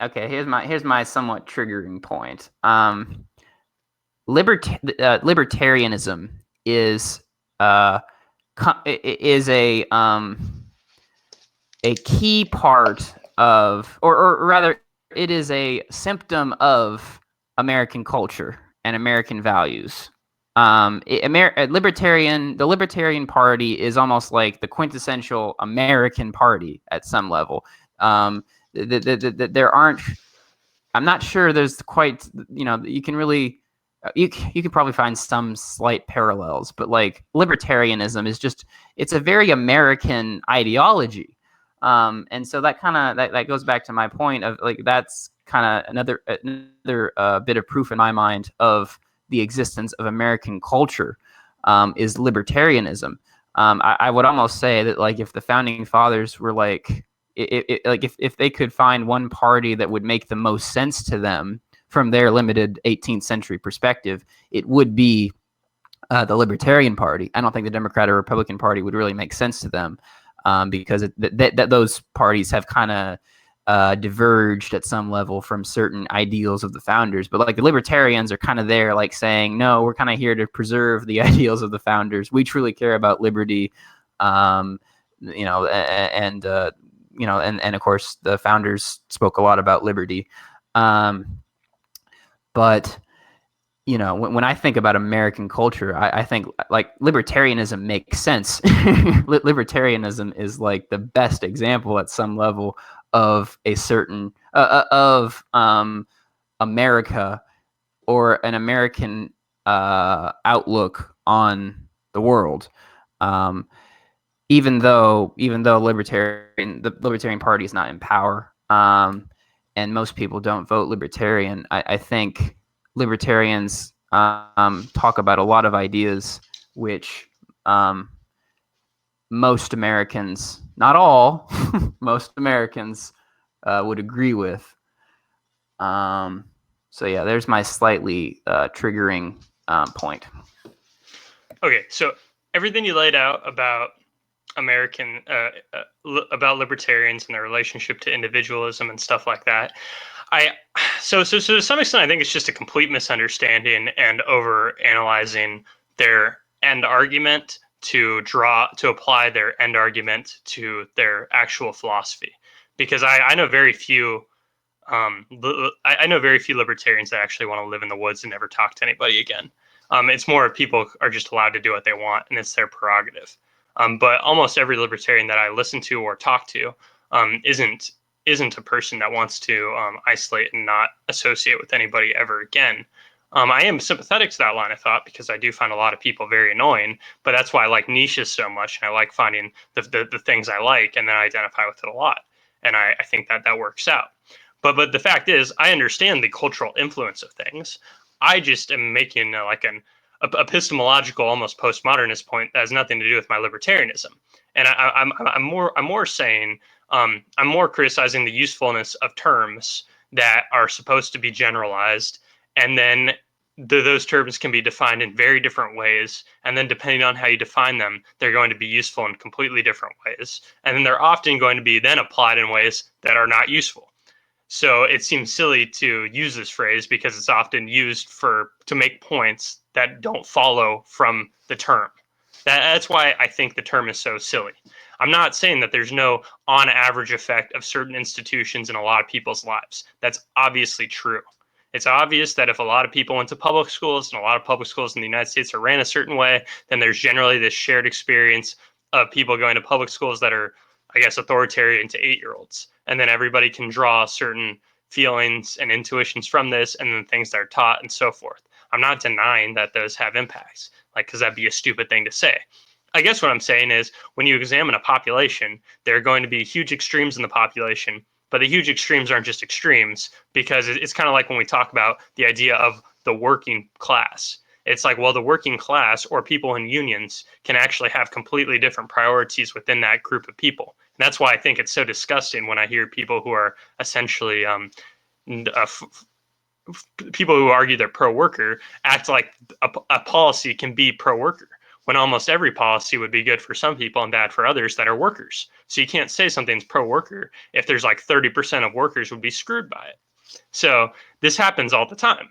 Okay, here's my somewhat triggering point. Libertarianism is a key part of, or rather, it is a symptom of American culture and American values. The Libertarian Party is almost like the quintessential American party at some level. There aren't. I'm not sure there's quite. You can really. You could probably find some slight parallels, but like libertarianism is it's a very American ideology. And so that that goes back to my point of like that's kind of another bit of proof in my mind of the existence of American culture is libertarianism. I would almost say that like if the founding fathers were like if they could find one party that would make the most sense to them from their limited 18th century perspective, it would be the Libertarian Party. I don't think the Democrat or Republican Party would really make sense to them because those parties have kind of diverged at some level from certain ideals of the founders. But like the Libertarians are kind of there like saying, no, we're kind of here to preserve the ideals of the founders. We truly care about liberty, and of course the founders spoke a lot about liberty. But when I think about American culture, I think like libertarianism makes sense. Libertarianism is like the best example at some level of a certain of America or an American outlook on the world. Even though the Libertarian Party is not in power, and most people don't vote Libertarian, I think libertarians talk about a lot of ideas which most Americans, not all, most Americans would agree with. So yeah, there's my slightly triggering point. Okay, so everything you laid out about American about libertarians and their relationship to individualism and stuff like that. So to some extent, I think it's just a complete misunderstanding and over analyzing their end argument to apply their end argument to their actual philosophy. Because I know very few. I know very few libertarians that actually want to live in the woods and never talk to anybody again. It's more people are just allowed to do what they want, and it's their prerogative. But almost every libertarian that I listen to or talk to isn't a person that wants to isolate and not associate with anybody ever again. I am sympathetic to that line of thought because I do find a lot of people very annoying, but that's why I like niches so much, and I like finding the things I like and then I identify with it a lot. And I think that works out. But the fact is, I understand the cultural influence of things. I just am making like an epistemological, almost postmodernist point that has nothing to do with my libertarianism. And I'm more saying I'm more criticizing the usefulness of terms that are supposed to be generalized, and then those terms can be defined in very different ways. And then depending on how you define them, they're going to be useful in completely different ways. And then they're often going to be then applied in ways that are not useful. So it seems silly to use this phrase because it's often used to make points that don't follow from the term. That's why I think the term is so silly. I'm not saying that there's no on average effect of certain institutions in a lot of people's lives. That's obviously true. It's obvious that if a lot of people went to public schools and a lot of public schools in the United States are ran a certain way, then there's generally this shared experience of people going to public schools that are, I guess, authoritarian to 8-year-olds. And then everybody can draw certain feelings and intuitions from this and then things that are taught and so forth. I'm not denying that those have impacts, like, because that'd be a stupid thing to say. I guess what I'm saying is when you examine a population, there are going to be huge extremes in the population, but the huge extremes aren't just extremes because it's kind of like when we talk about the idea of the working class. It's like, well, the working class or people in unions can actually have completely different priorities within that group of people. that's why I think it's so disgusting when I hear people who are essentially people who argue they're pro-worker act like a policy can be pro-worker when almost every policy would be good for some people and bad for others that are workers. So you can't say something's pro-worker if there's like 30% of workers would be screwed by it. So this happens all the time.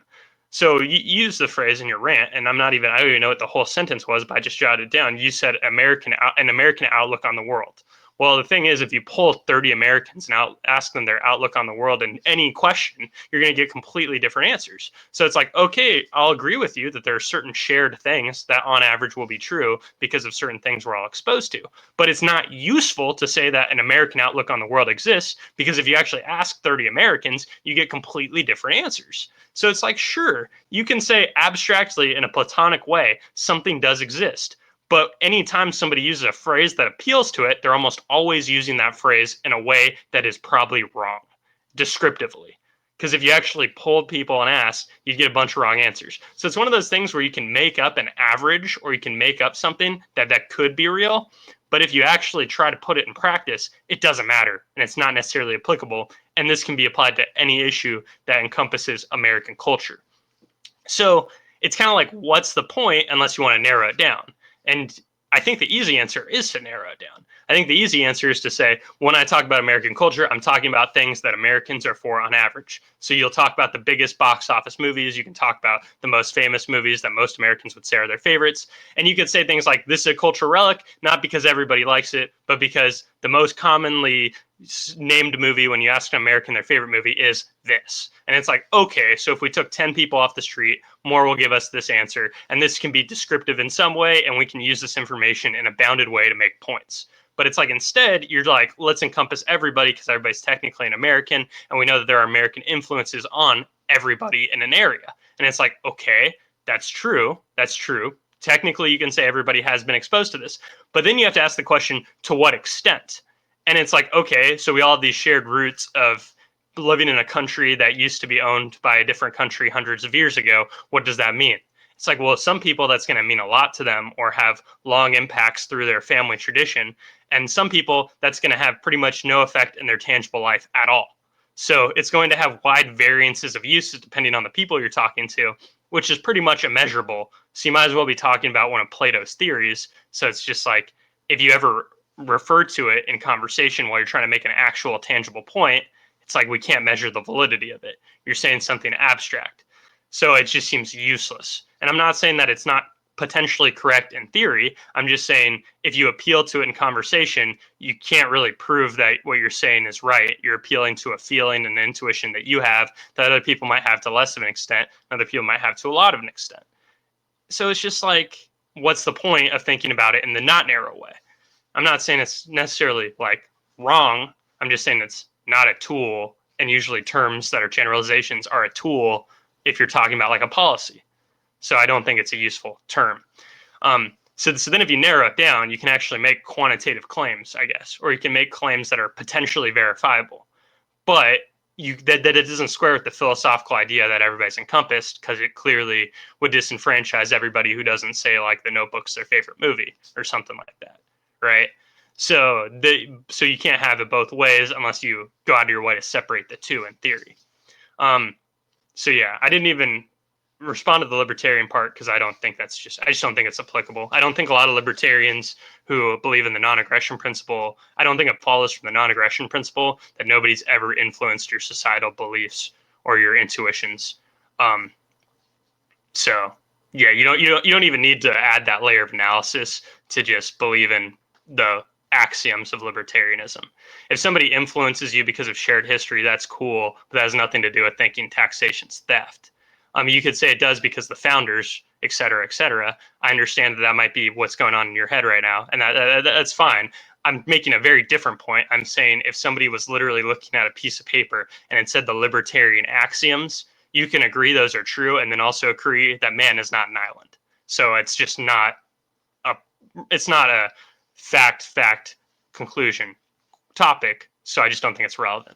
So you use the phrase in your rant, and I don't even know what the whole sentence was, but I just jotted it down. You said an American outlook on the world. Well, the thing is, if you pull 30 Americans and ask them their outlook on the world in any question, you're going to get completely different answers. So it's like, okay, I'll agree with you that there are certain shared things that on average will be true because of certain things we're all exposed to. But it's not useful to say that an American outlook on the world exists, because if you actually ask 30 Americans, you get completely different answers. So it's like, sure, you can say abstractly in a platonic way, something does exist. But anytime somebody uses a phrase that appeals to it, they're almost always using that phrase in a way that is probably wrong, descriptively. Because if you actually polled people and asked, you'd get a bunch of wrong answers. So it's one of those things where you can make up an average, or you can make up something that could be real. But if you actually try to put it in practice, it doesn't matter, and it's not necessarily applicable. And this can be applied to any issue that encompasses American culture. So it's kind of like, what's the point unless you want to narrow it down? And I think the easy answer is to narrow it down. I think the easy answer is to say, when I talk about American culture, I'm talking about things that Americans are for on average. So you'll talk about the biggest box office movies. You can talk about the most famous movies that most Americans would say are their favorites. And you could say things like, this is a cultural relic, not because everybody likes it, but because the most commonly named movie when you ask an American their favorite movie is this. And it's like, okay, so if we took 10 people off the street, more will give us this answer. And this can be descriptive in some way, and we can use this information in a bounded way to make points. But it's like, instead, you're like, let's encompass everybody because everybody's technically an American, and we know that there are American influences on everybody in an area. And it's like, okay, that's true. That's true. Technically, you can say everybody has been exposed to this. But then you have to ask the question, to what extent? And it's like, okay, so we all have these shared roots of living in a country that used to be owned by a different country hundreds of years ago. What does that mean? It's like, well, some people that's going to mean a lot to them or have long impacts through their family tradition. And some people that's going to have pretty much no effect in their tangible life at all. So it's going to have wide variances of uses depending on the people you're talking to, which is pretty much immeasurable. So you might as well be talking about one of Plato's theories. So it's just like, if you ever refer to it in conversation while you're trying to make an actual tangible point, it's like, we can't measure the validity of it. You're saying something abstract. So it just seems useless. And I'm not saying that it's not potentially correct in theory. I'm just saying, if you appeal to it in conversation, you can't really prove that what you're saying is right. You're appealing to a feeling and an intuition that you have that other people might have to less of an extent, and other people might have to a lot of an extent. So it's just like, what's the point of thinking about it in the not narrow way? I'm not saying it's necessarily like wrong. I'm just saying it's not a tool. And usually terms that are generalizations are a tool if you're talking about like a policy. So I don't think it's a useful term. So then if you narrow it down, you can actually make quantitative claims, I guess, or you can make claims that are potentially verifiable. But that it doesn't square with the philosophical idea that everybody's encompassed, because it clearly would disenfranchise everybody who doesn't say like The Notebook's their favorite movie or something like that. Right. So you can't have it both ways unless you go out of your way to separate the two in theory. So yeah, I didn't even respond to the libertarian part because I just don't think it's applicable. I don't think a lot of libertarians who believe in the non-aggression principle, I don't think it follows from the non-aggression principle that nobody's ever influenced your societal beliefs or your intuitions. So yeah, you don't even need to add that layer of analysis to just believe in the axioms of libertarianism. If somebody influences you because of shared history, that's cool, but that has nothing to do with thinking taxation's theft. You could say it does because the founders, et cetera, et cetera. I understand that might be what's going on in your head right now, and that's fine. I'm making a very different point. I'm saying, if somebody was literally looking at a piece of paper and it said the libertarian axioms, you can agree those are true, and then also agree that man is not an island. So it's just not a fact conclusion topic. So I just don't think it's relevant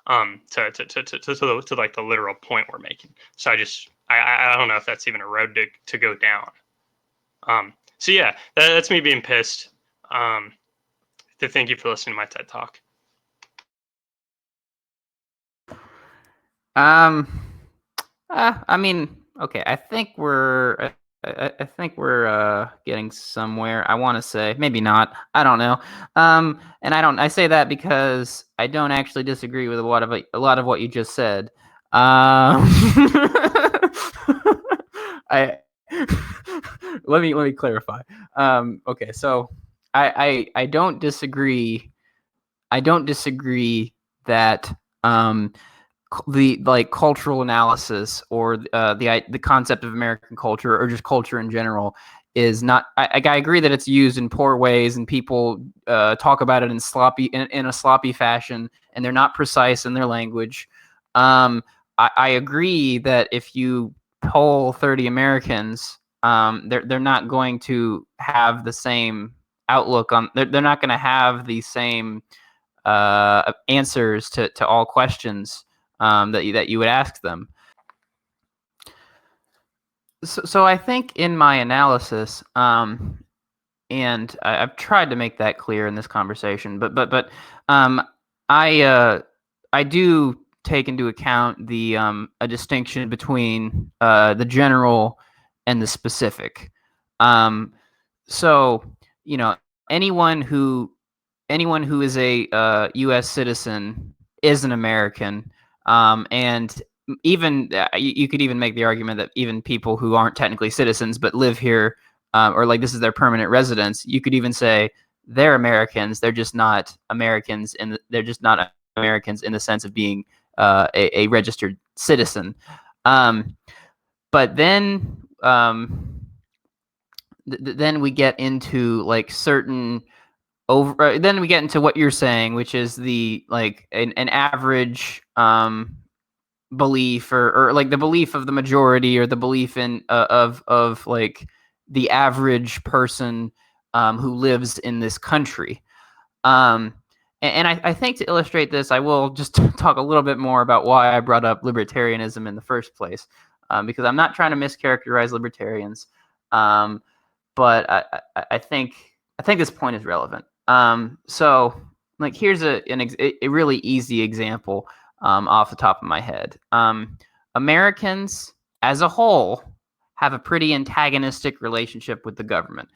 to like the literal point we're making. So I don't know if that's even a road to go down. So yeah, that's me being pissed. So thank you for listening to my TED Talk. I mean, okay. I think we're getting somewhere. I want to say maybe not. I don't know. And I say that because I don't actually disagree with a lot of what you just said. I let me clarify. Okay, so I don't disagree. I don't disagree that the cultural analysis or the concept of American culture or just culture in general is not. I agree that it's used in poor ways and people talk about it in a sloppy fashion, and they're not precise in their language. I agree that if you poll 30 Americans, they're not going to have the same outlook on. They're not going to have the same answers to all questions that you would ask them. So I think in my analysis, and I've tried to make that clear in this conversation, but I do take into account the a distinction between the general and the specific. So anyone who is a U.S. citizen is an American, and even you could even make the argument that even people who aren't technically citizens but live here, or like this is their permanent residence, you could even say they're Americans. They're just not Americans, they're just not Americans in the sense of being a registered citizen. But then then we get into like certain then we get into what you're saying, which is the like an average belief or like the belief of the majority or the belief in of like the average person who lives in this country. And I think to illustrate this, I will just talk a little bit more about why I brought up libertarianism in the first place, because I'm not trying to mischaracterize libertarians, but I think this point is relevant. So like here's a really easy example off the top of my head. Americans as a whole have a pretty antagonistic relationship with the government.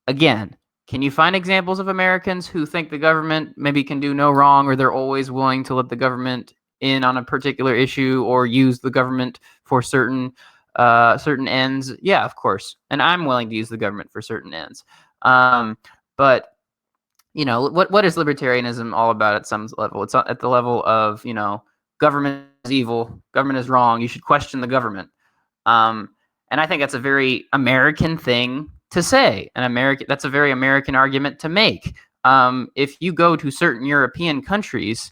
Again, can you find examples of Americans who think the government maybe can do no wrong, or they're always willing to let the government in on a particular issue or use the government for certain ends? Yeah, of course. And I'm willing to use the government for certain ends. But what is libertarianism all about at some level? It's at the level of, government is evil, government is wrong, you should question the government. And I think that's a very American thing to say. That's a very American argument to make. If you go to certain European countries,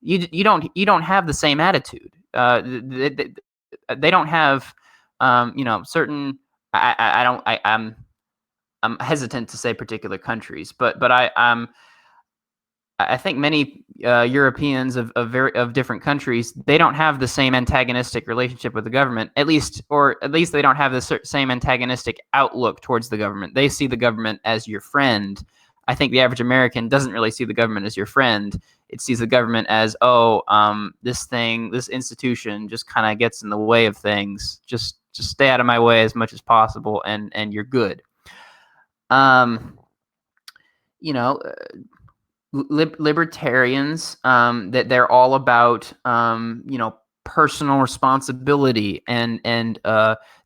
you don't have the same attitude. They don't have, certain. I'm hesitant to say particular countries, but I think many Europeans of different countries, they don't have the same antagonistic relationship with the government, at least they don't have the same antagonistic outlook towards the government. They see the government as your friend. I think the average American doesn't really see the government as your friend. It sees the government as, this institution just kind of gets in the way of things. Just stay out of my way as much as possible, and you're good. Libertarians, that they're all about personal responsibility and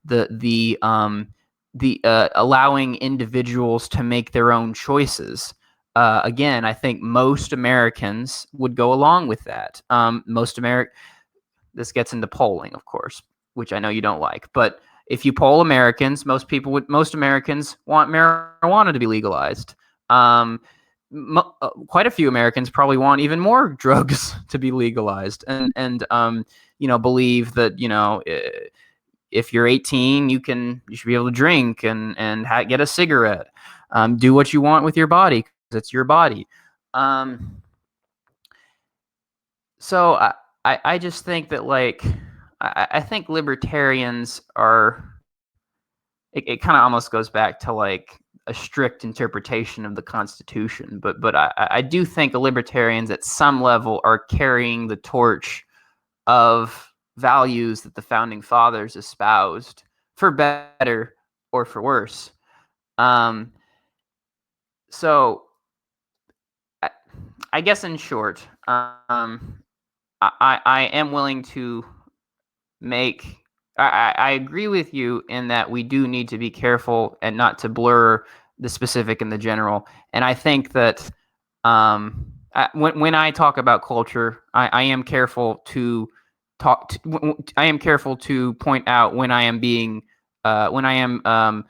the allowing individuals to make their own choices. Again, I think most Americans would go along with that. This gets into polling, of course, which I know you don't like, but if you poll Americans, most Americans want marijuana to be legalized. Quite a few Americans probably want even more drugs to be legalized, and believe that if you're 18, you should be able to drink and get a cigarette, do what you want with your body because it's your body. So I just think that I think libertarians are. It kind of almost goes back to a strict interpretation of the Constitution, but I do think libertarians at some level are carrying the torch of values that the founding fathers espoused, for better or for worse. So I guess in short, I am willing to make. I agree with you in that we do need to be careful and not to blur the specific and the general. And I think that when I talk about culture, I am careful to I am careful to point out when I am being when I am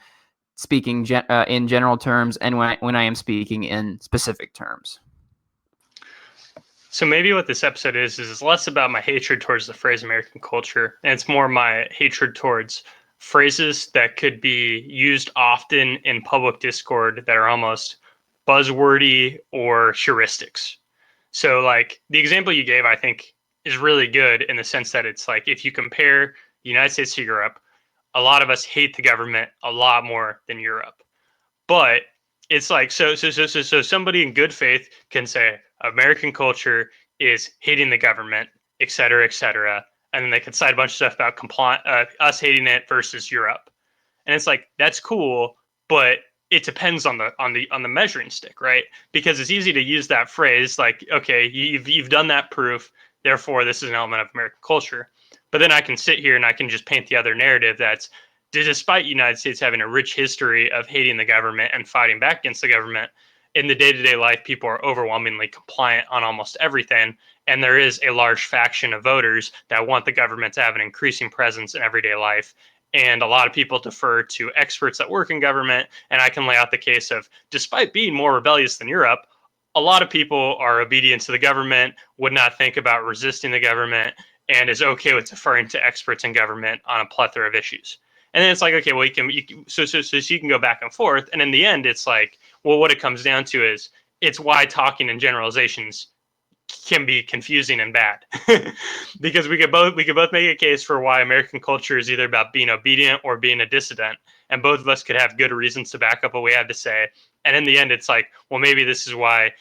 speaking in general terms and when I am speaking in specific terms. So maybe what this episode is less about my hatred towards the phrase American culture, and it's more my hatred towards phrases that could be used often in public discord that are almost buzzwordy or heuristics. So like the example you gave, I think is really good in the sense that it's like if you compare the United States to Europe, a lot of us hate the government a lot more than Europe. But it's like so somebody in good faith can say American culture is hating the government, et cetera, and then they could cite a bunch of stuff about us hating it versus Europe, and it's like that's cool, but it depends on the measuring stick, right? Because it's easy to use that phrase like, okay, you've done that proof, therefore this is an element of American culture. But then I can sit here and I can just paint the other narrative that's despite the United States having a rich history of hating the government and fighting back against the government, in the day-to-day life, people are overwhelmingly compliant on almost everything. And there is a large faction of voters that want the government to have an increasing presence in everyday life. And a lot of people defer to experts that work in government. And I can lay out the case of, despite being more rebellious than Europe, a lot of people are obedient to the government, would not think about resisting the government, and is okay with deferring to experts in government on a plethora of issues. And then it's like, okay, well, so you can go back and forth. And in the end, it's like, well, what it comes down to is it's why talking in generalizations can be confusing and bad because we could both make a case for why American culture is either about being obedient or being a dissident. And both of us could have good reasons to back up what we have to say. And in the end, it's like, well, maybe this is why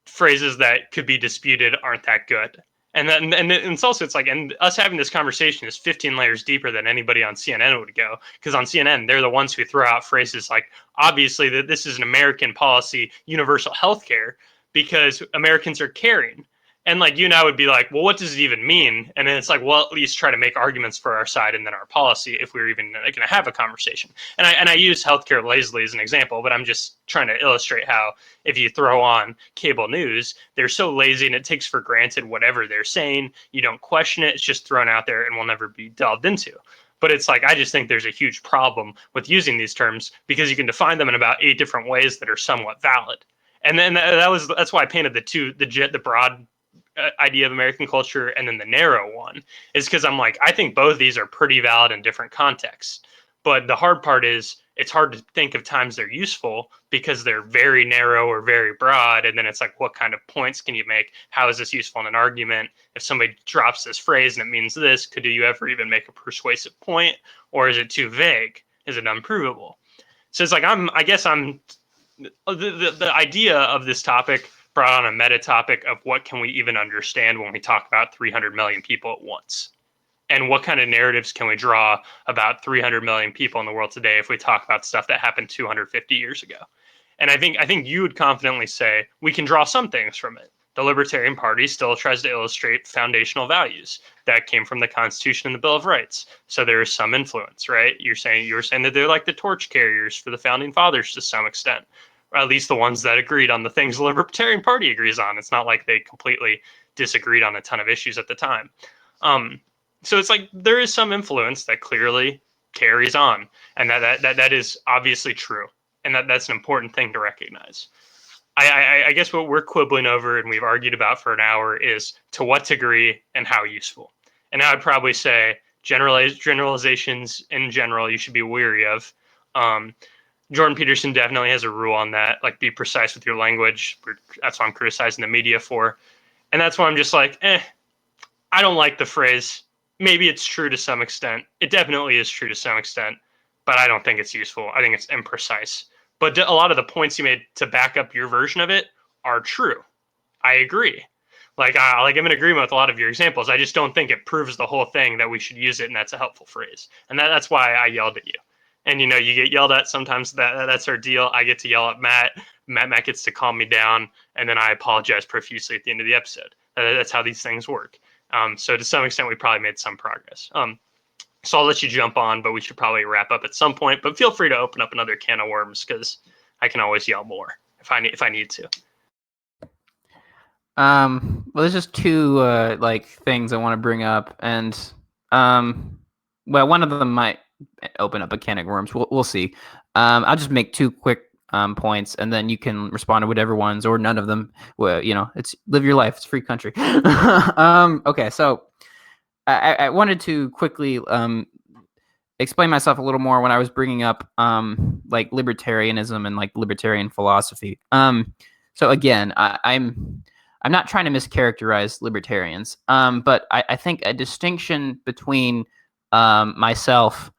phrases that could be disputed aren't that good. And then, and it's also, it's like, and us having this conversation is 15 layers deeper than anybody on CNN would go. Because on CNN, they're the ones who throw out phrases like, obviously, that this is an American policy, universal health care, because Americans are caring. And like you and I would be like, well, what does it even mean? And then it's like, well, at least try to make arguments for our side and then our policy if we're even going to have a conversation. And I use healthcare lazily as an example, but I'm just trying to illustrate how if you throw on cable news, they're so lazy and it takes for granted whatever they're saying. You don't question it. It's just thrown out there and will never be delved into. But it's like, I just think there's a huge problem with using these terms because you can define them in about 8 different ways that are somewhat valid. And then that's why I painted the broad idea of American culture and then the narrow one is because I'm like, I think both of these are pretty valid in different contexts. But the hard part is it's hard to think of times they're useful because they're very narrow or very broad. And then it's like, what kind of points can you make? How is this useful in an argument? If somebody drops this phrase and it means this, could you ever even make a persuasive point? Or is it too vague? Is it unprovable? So it's like, the idea of this topic brought on a meta topic of what can we even understand when we talk about 300 million people at once, and what kind of narratives can we draw about 300 million people in the world today if we talk about stuff that happened 250 years ago. And I think you would confidently say we can draw some things from it. The Libertarian Party still tries to illustrate foundational values that came from the Constitution and the Bill of Rights. So there is some influence, right? You were saying that they're like the torch carriers for the founding fathers to some extent, or at least the ones that agreed on the things the Libertarian Party agrees on. It's not like they completely disagreed on a ton of issues at the time. So it's like there is some influence that clearly carries on, and that is obviously true, and that's an important thing to recognize. I guess what we're quibbling over and we've argued about for an hour is to what degree and how useful. And I would probably say generalizations in general you should be wary of. Jordan Peterson definitely has a rule on that, like be precise with your language. That's what I'm criticizing the media for. And that's why I'm just like, I don't like the phrase. Maybe it's true to some extent. It definitely is true to some extent, but I don't think it's useful. I think it's imprecise. But a lot of the points you made to back up your version of it are true. I agree. Like I'm in agreement with a lot of your examples. I just don't think it proves the whole thing that we should use it, and that's a helpful phrase. And that's why I yelled at you. And you know, you get yelled at sometimes. That's our deal. I get to yell at Matt. Matt gets to calm me down, and then I apologize profusely at the end of the episode. That's how these things work. So to some extent, we probably made some progress. So I'll let you jump on, but we should probably wrap up at some point. But feel free to open up another can of worms because I can always yell more if I need to. Well, there's just two like things I want to bring up, and well, one of them might open up a can of worms. We'll see. I'll just make two quick points, and then you can respond to whatever ones or none of them. Well, you know, it's live your life. It's a free country. Okay, so I wanted to quickly explain myself a little more when I was bringing up like libertarianism and like libertarian philosophy. So again, I'm not trying to mischaracterize libertarians, but I think a distinction between myself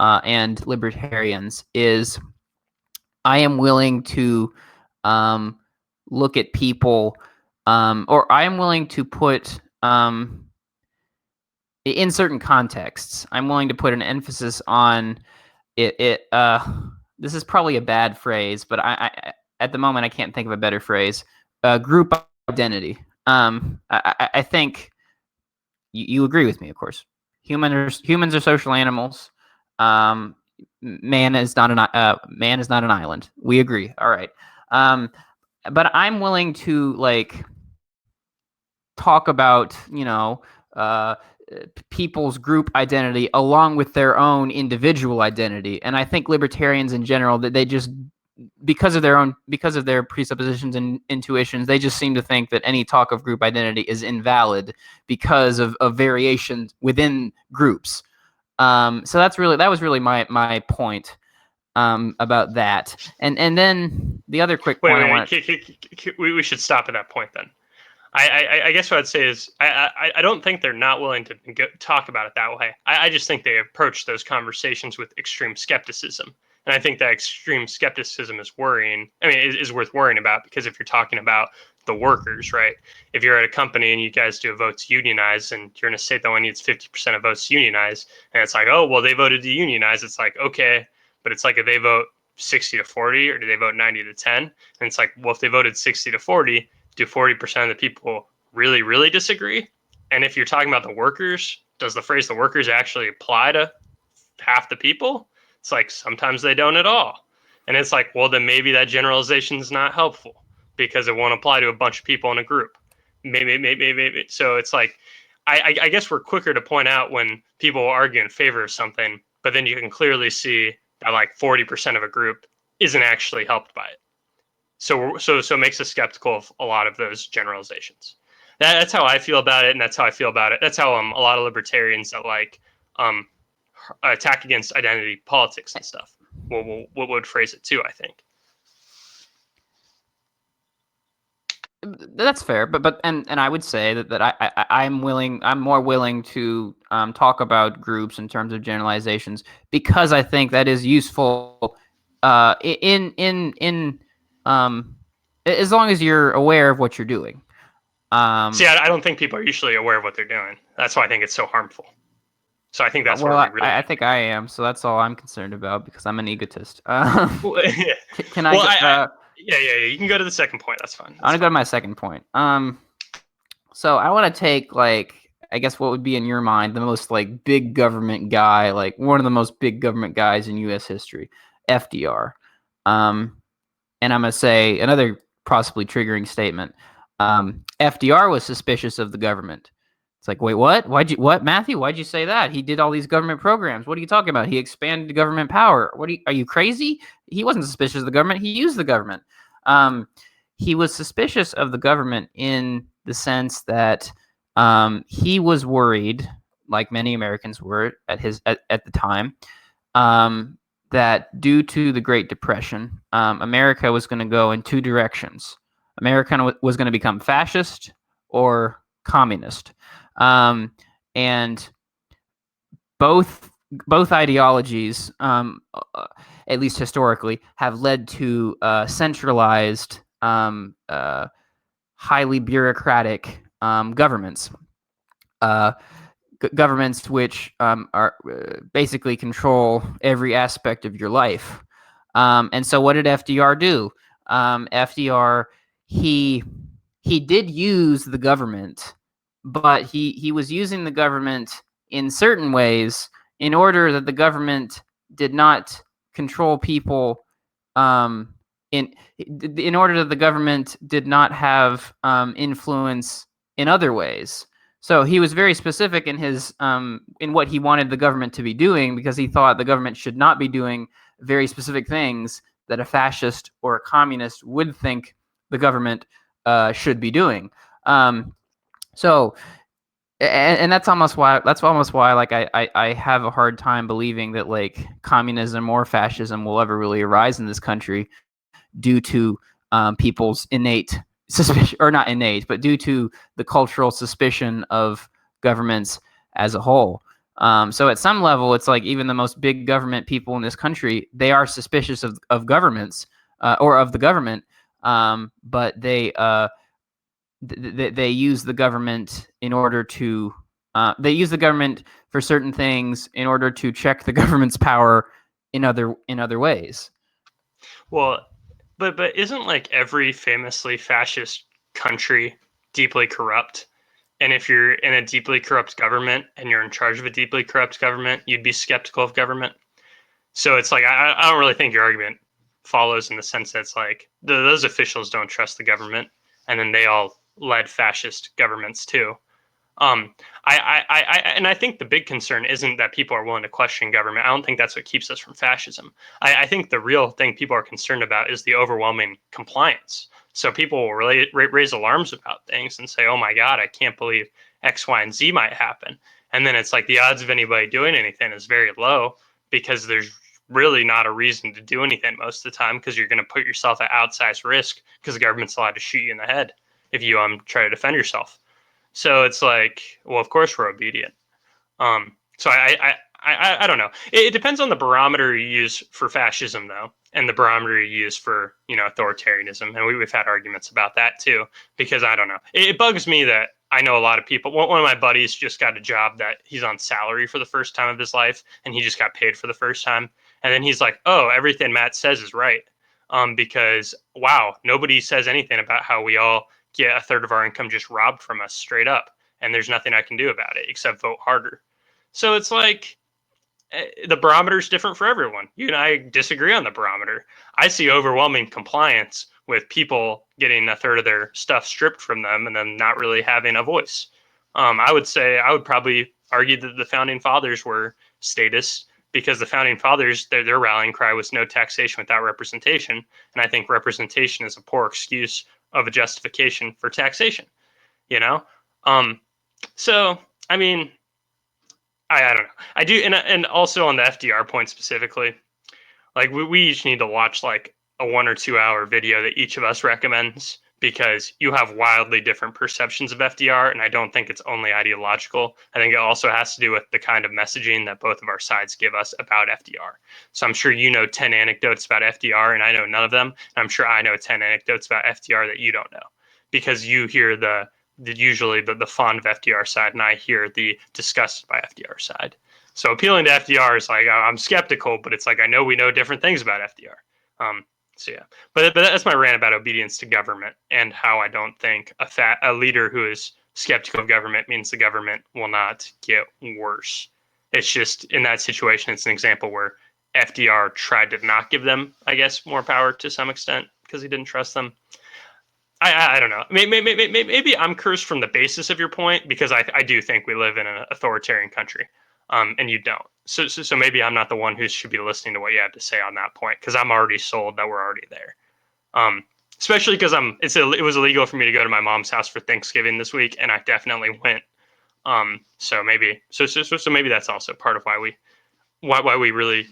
and libertarians is I am willing to look at people, or I am willing to put, in certain contexts, I'm willing to put an emphasis on it. This is probably a bad phrase, but I at the moment I can't think of a better phrase. Group identity. I think you agree with me, of course. Humans are social animals. Man is not an island. We agree. All right. But I'm willing to like talk about, you know, people's group identity along with their own individual identity. And I think libertarians in general, that they just, because of their presuppositions and intuitions, they just seem to think that any talk of group identity is invalid because of variations within groups. So that was really my point about that. And then the other quick point. We should stop at that point then. I guess what I'd say is I don't think they're not willing to talk about it that way. I just think they approach those conversations with extreme skepticism. And I think that extreme skepticism is worrying. I mean, is worth worrying about, because if you're talking about the workers, right? If you're at a company and you guys do a vote to unionize, and you're in a state that only needs 50% of votes to unionize, and it's like, oh, well, they voted to unionize. It's like, okay, but it's like if they vote 60 to 40, or do they vote 90 to 10? And it's like, well, if they voted 60 to 40, do 40% of the people really, really disagree? And if you're talking about the workers, does the phrase the workers actually apply to half the people? It's like sometimes they don't at all. And it's like, well, then maybe that generalization is not helpful because it won't apply to a bunch of people in a group. Maybe. So it's like, I guess we're quicker to point out when people argue in favor of something, but then you can clearly see that like 40% of a group isn't actually helped by it. So it makes us skeptical of a lot of those generalizations. That's how I feel about it, and that's how I feel about it. That's how a lot of libertarians that like attack against identity politics and stuff would phrase it too, I think. That's fair, but I would say that I'm more willing to talk about groups in terms of generalizations, because I think that is useful in as long as you're aware of what you're doing. See, I don't think people are usually aware of what they're doing. That's why I think it's so harmful. So I think that's well, I think I am. So that's all I'm concerned about, because I'm an egotist. Can I? Yeah. You can go to the second point. That's fine. I want to go to my second point. So I want to take, like, I guess what would be in your mind the most like big government guy, like one of the most big government guys in U.S. history, FDR. And I'm gonna say another possibly triggering statement. FDR was suspicious of the government. It's like, wait, what? Matthew? Why'd you say that? He did all these government programs. What are you talking about? He expanded government power. Are you crazy? He wasn't suspicious of the government. He used the government. He was suspicious of the government in the sense that he was worried, like many Americans were at the time, that due to the Great Depression, America was going to go in two directions. America was going to become fascist or communist. And both both ideologies, at least historically, have led to centralized, highly bureaucratic governments. Governments which are basically control every aspect of your life. And so, what did FDR do? FDR he did use the government, but he was using the government in certain ways in order that the government did not control people. In order that the government did not have influence in other ways. So he was very specific in his in what he wanted the government to be doing, because he thought the government should not be doing very specific things that a fascist or a communist would think the government should be doing. So, and that's almost why like I have a hard time believing that like communism or fascism will ever really arise in this country, due to people's innate suspicion, or not innate, but due to the cultural suspicion of governments as a whole. So at some level, it's like even the most big government people in this country, they are suspicious of governments or of the government, but they use the government in order to they use the government for certain things in order to check the government's power in other ways. Well, but isn't like every famously fascist country deeply corrupt? And if you're in a deeply corrupt government and you're in charge of a deeply corrupt government, you'd be skeptical of government. So it's like I don't really think your argument follows in the sense that it's like those officials don't trust the government, and then they all led fascist governments too. And I think the big concern isn't that people are willing to question government. I don't think that's what keeps us from fascism. I think the real thing people are concerned about is the overwhelming compliance. So people will really raise alarms about things and say, "Oh my God, I can't believe X, Y, and Z might happen." And then it's like the odds of anybody doing anything is very low, because there's really not a reason to do anything most of the time, because you're going to put yourself at outsized risk because the government's allowed to shoot you in the head if you try to defend yourself. So it's like, well, of course we're obedient. So I don't know. It depends on the barometer you use for fascism, though, and the barometer you use for authoritarianism, and we've had arguments about that too. Because I don't know, it bugs me that I know a lot of people. One of my buddies just got a job that he's on salary for the first time of his life, and he just got paid for the first time. And then he's like, "Oh, everything Matt says is right," because wow, nobody says anything about how we all get a third of our income just robbed from us straight up, and there's nothing I can do about it except vote harder. So it's like the barometer is different for everyone. You and I disagree on the barometer. I see overwhelming compliance with people getting a third of their stuff stripped from them and then not really having a voice. I would probably argue that the founding fathers were statists, because the founding fathers, their rallying cry was no taxation without representation. And I think representation is a poor excuse of a justification for taxation, you know? So, I mean, I don't know. I do. And also on the FDR point specifically, like we each need to watch like a 1 or 2 hour video that each of us recommends, because you have wildly different perceptions of FDR. And I don't think it's only ideological. I think it also has to do with the kind of messaging that both of our sides give us about FDR. So I'm sure you know 10 anecdotes about FDR and I know none of them. And I'm sure I know 10 anecdotes about FDR that you don't know, because you hear usually the fond of FDR side, and I hear the disgusted by FDR side. So appealing to FDR is like, I'm skeptical, but it's like, I know we know different things about FDR. So yeah, but that's my rant about obedience to government, and how I don't think a leader who is skeptical of government means the government will not get worse. It's just in that situation, it's an example where FDR tried to not give them, I guess, more power to some extent because he didn't trust them. I don't know. Maybe I'm cursed from the basis of your point, because I do think we live in an authoritarian country, and you don't. So maybe I'm not the one who should be listening to what you have to say on that point, because I'm already sold that we're already there. Especially because it was illegal for me to go to my mom's house for Thanksgiving this week, and I definitely went. So maybe that's also part of why we really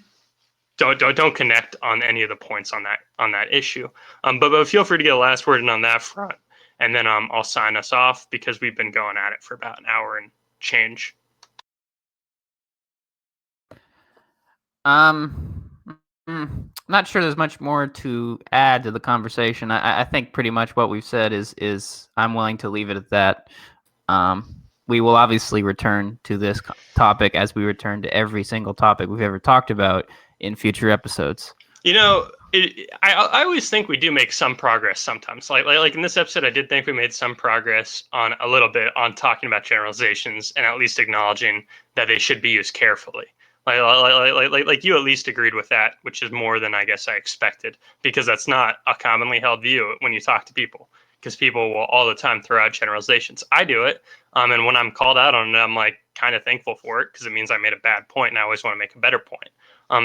don't connect on any of the points on that issue. But feel free to get a last word in on that front, and then I'll sign us off, because we've been going at it for about an hour and change. Um, not sure there's much more to add to the conversation. I think pretty much what we've said is I'm willing to leave it at that. We will obviously return to this topic as we return to every single topic we've ever talked about in future episodes. You know, I always think we do make some progress sometimes. Like in this episode, I did think we made some progress on a little bit on talking about generalizations and at least acknowledging that they should be used carefully. Like you at least agreed with that, which is more than I guess I expected, because that's not a commonly held view when you talk to people. Because people will all the time throw out generalizations. I do it, and when I'm called out on it, I'm like kind of thankful for it because it means I made a bad point, and I always want to make a better point.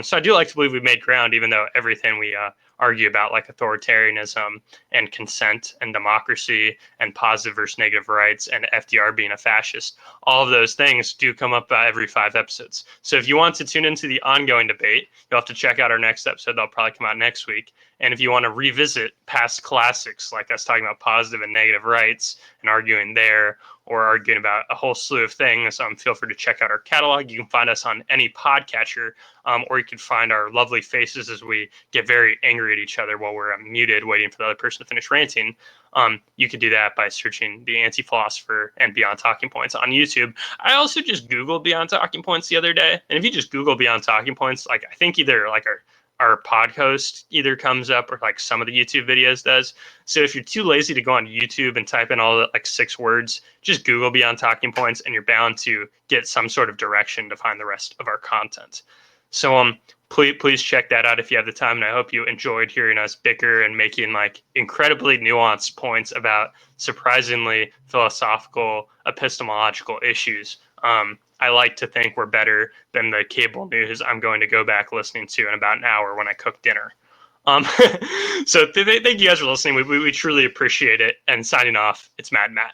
So I do like to believe we've made ground, even though everything we argue about, like authoritarianism and consent and democracy and positive versus negative rights and FDR being a fascist, all of those things do come up every 5 episodes. So if you want to tune into the ongoing debate, you'll have to check out our next episode. That'll probably come out next week. And if you want to revisit past classics, like us talking about positive and negative rights and arguing there, or arguing about a whole slew of things, feel free to check out our catalog. You can find us on any podcatcher, or you can find our lovely faces as we get very angry at each other while we're muted, waiting for the other person to finish ranting. You can do that by searching The Anti-Philosopher and Beyond Talking Points on YouTube. I also just Googled Beyond Talking Points the other day, and if you just Google Beyond Talking Points, like I think either like our podcast either comes up or like some of the YouTube videos does. So if you're too lazy to go on YouTube and type in all the like 6 words, just Google Beyond Talking Points and you're bound to get some sort of direction to find the rest of our content. So please check that out if you have the time, and I hope you enjoyed hearing us bicker and making like incredibly nuanced points about surprisingly philosophical epistemological issues. I like to think we're better than the cable news I'm going to go back listening to in about an hour when I cook dinner. So thank you guys for listening. We truly appreciate it. And signing off, it's Mad Matt.